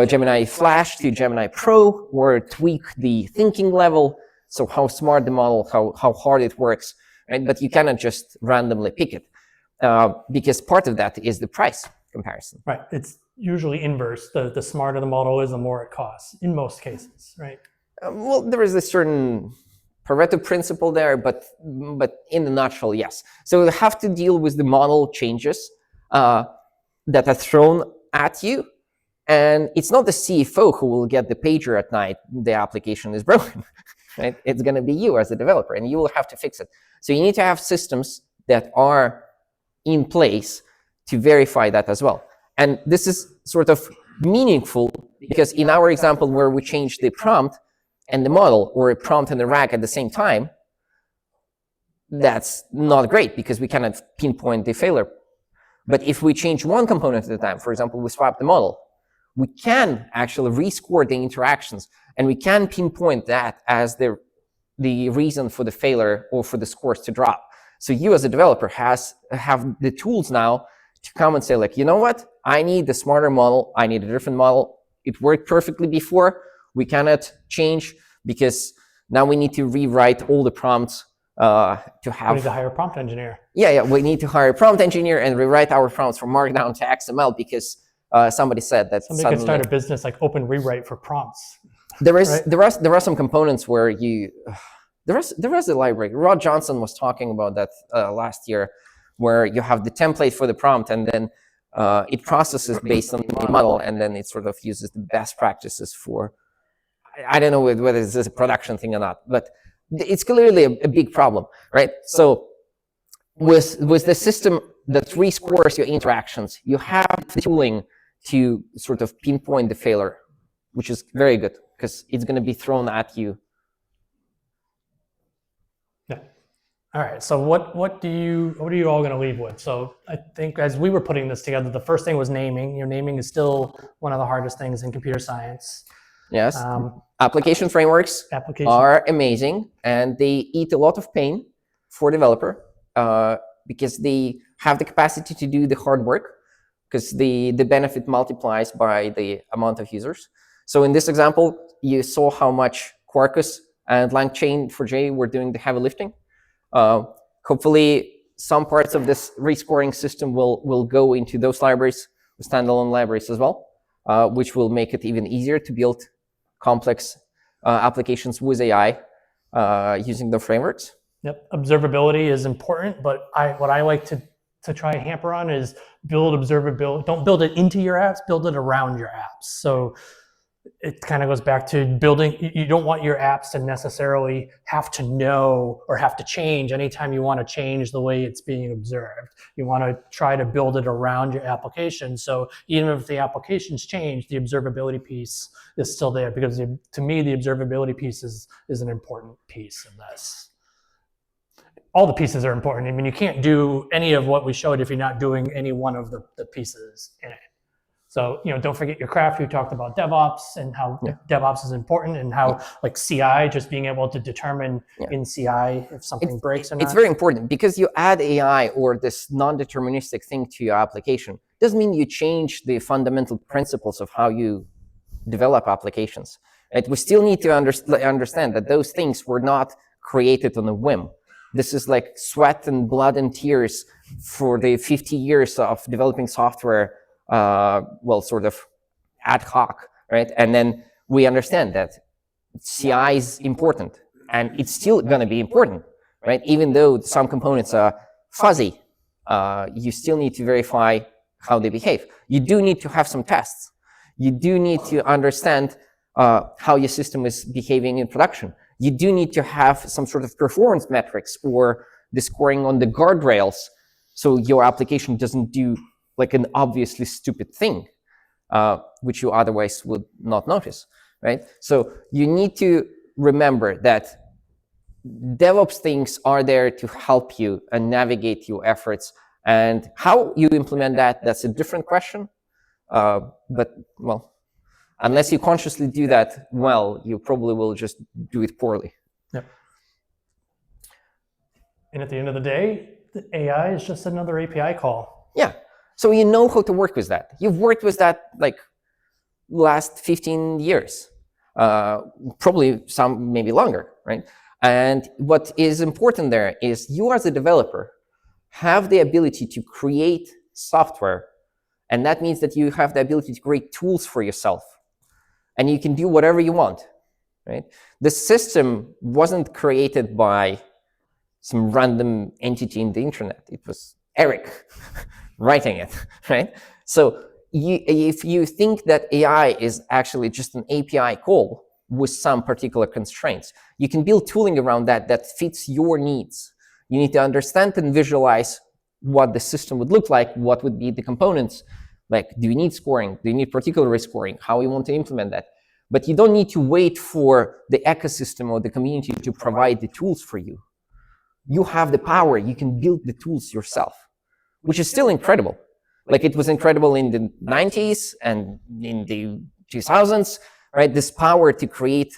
Gemini Flash to Gemini Pro, or tweak the thinking level. So how smart the model, how hard it works, right? But you cannot just randomly pick it because part of that is the price comparison. Right. It's usually inverse. The smarter the model is, the more it costs in most cases, right? Well, there is a certain Pareto principle there, but in a nutshell, yes. So you have to deal with the model changes that are thrown at you. And it's not the CFO who will get the pager at night, the application is broken, right? It's going to be you as a developer, and you will have to fix it. So you need to have systems that are in place to verify that as well. And this is sort of meaningful because in our example where we change the prompt and the model, or a prompt and the RAG at the same time, that's not great because we cannot pinpoint the failure. But if we change one component at a time, for example, we swap the model, we can actually rescore the interactions, and we can pinpoint that as the reason for the failure or for the scores to drop. So you as a developer have the tools now to come and say like, you know what? I need the smarter model. I need a different model. It worked perfectly before. We cannot change because now we need to rewrite all the prompts to have. We need to hire a prompt engineer. Yeah, we need to hire a prompt engineer and rewrite our prompts from Markdown to XML because somebody said that somebody could start a business like Open Rewrite for prompts. There are some components where there is a library. Rod Johnson was talking about that last year, where you have the template for the prompt, and then it processes based on the model, and then it sort of uses the best practices for. I don't know whether this is a production thing or not, but it's clearly a big problem, right? So with the system that rescores your interactions, you have the tooling to sort of pinpoint the failure, which is very good because it's going to be thrown at you. Yeah. All right. So what are you all going to leave with? So I think as we were putting this together, the first thing was naming. Your naming is still one of the hardest things in computer science. Yes. Application frameworks are amazing, and they eat a lot of pain for developer because they have the capacity to do the hard work, because the benefit multiplies by the amount of users. So in this example, you saw how much Quarkus and LangChain4j were doing the heavy lifting. Hopefully, some parts of this rescoring system will go into those libraries, standalone libraries as well, which will make it even easier to build complex applications with AI using the frameworks. Yep, observability is important, but what I like to try and hamper on is build observability. Don't build it into your apps, build it around your apps. So it kind of goes back to building. You don't want your apps to necessarily have to know or have to change anytime you want to change the way it's being observed. You want to try to build it around your application. So even if the applications change, the observability piece is still there, because to me, the observability piece is an important piece of this. All the pieces are important. I mean, you can't do any of what we showed if you're not doing any one of the pieces in it. So, don't forget your craft. We talked about DevOps and how DevOps is important, and how like CI, just being able to determine in CI if something breaks or not. It's very important, because you add AI or this non-deterministic thing to your application. Doesn't mean you change the fundamental principles of how you develop applications. Right? We still need to understand that those things were not created on a whim. This is like sweat and blood and tears for the 50 years of developing software, sort of ad hoc, right? And then we understand that CI is important, and it's still going to be important, right? Even though some components are fuzzy, you still need to verify how they behave. You do need to have some tests. You do need to understand how your system is behaving in production. You do need to have some sort of performance metrics or the scoring on the guardrails, so your application doesn't do like an obviously stupid thing, which you otherwise would not notice, right? So you need to remember that DevOps things are there to help you and navigate your efforts. And how you implement that, that's a different question. But, well, unless you consciously do that well, you probably will just do it poorly. Yep. And at the end of the day, the AI is just another API call. Yeah. So you know how to work with that. You've worked with that like last 15 years, probably some maybe longer, right? And what is important there is you as a developer have the ability to create software. And that means that you have the ability to create tools for yourself. And you can do whatever you want, right? The system wasn't created by some random entity in the internet. It was Eric writing it, right? So if you think that AI is actually just an API call with some particular constraints, you can build tooling around that that fits your needs. You need to understand and visualize what the system would look like, what would be the components. Like, do you need scoring? Do you need particular scoring? How you want to implement that? But you don't need to wait for the ecosystem or the community to provide the tools for you. You have the power. You can build the tools yourself, which is still incredible. Like, it was incredible in the 90s and in the 2000s, right? This power to create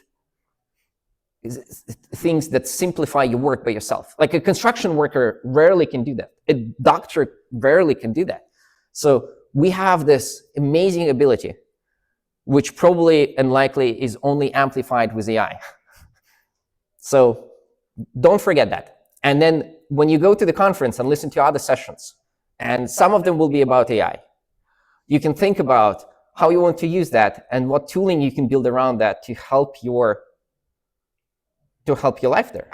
things that simplify your work by yourself. Like a construction worker rarely can do that. A doctor rarely can do that. So we have this amazing ability, which probably and likely is only amplified with AI. So don't forget that. And then when you go to the conference and listen to other sessions, and some of them will be about AI, you can think about how you want to use that and what tooling you can build around that to help your life there.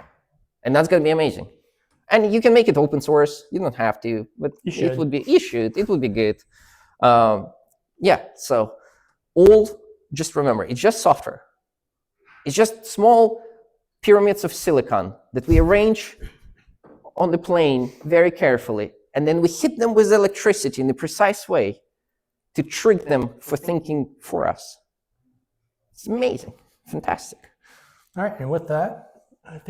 And that's going to be amazing. And you can make it open source. You don't have to, but it would be good. Yeah, so just remember, it's just software. It's just small pyramids of silicon that we arrange on the plane very carefully, and then we hit them with electricity in a precise way to trick them for thinking for us. It's amazing, fantastic. All right, and with that, I think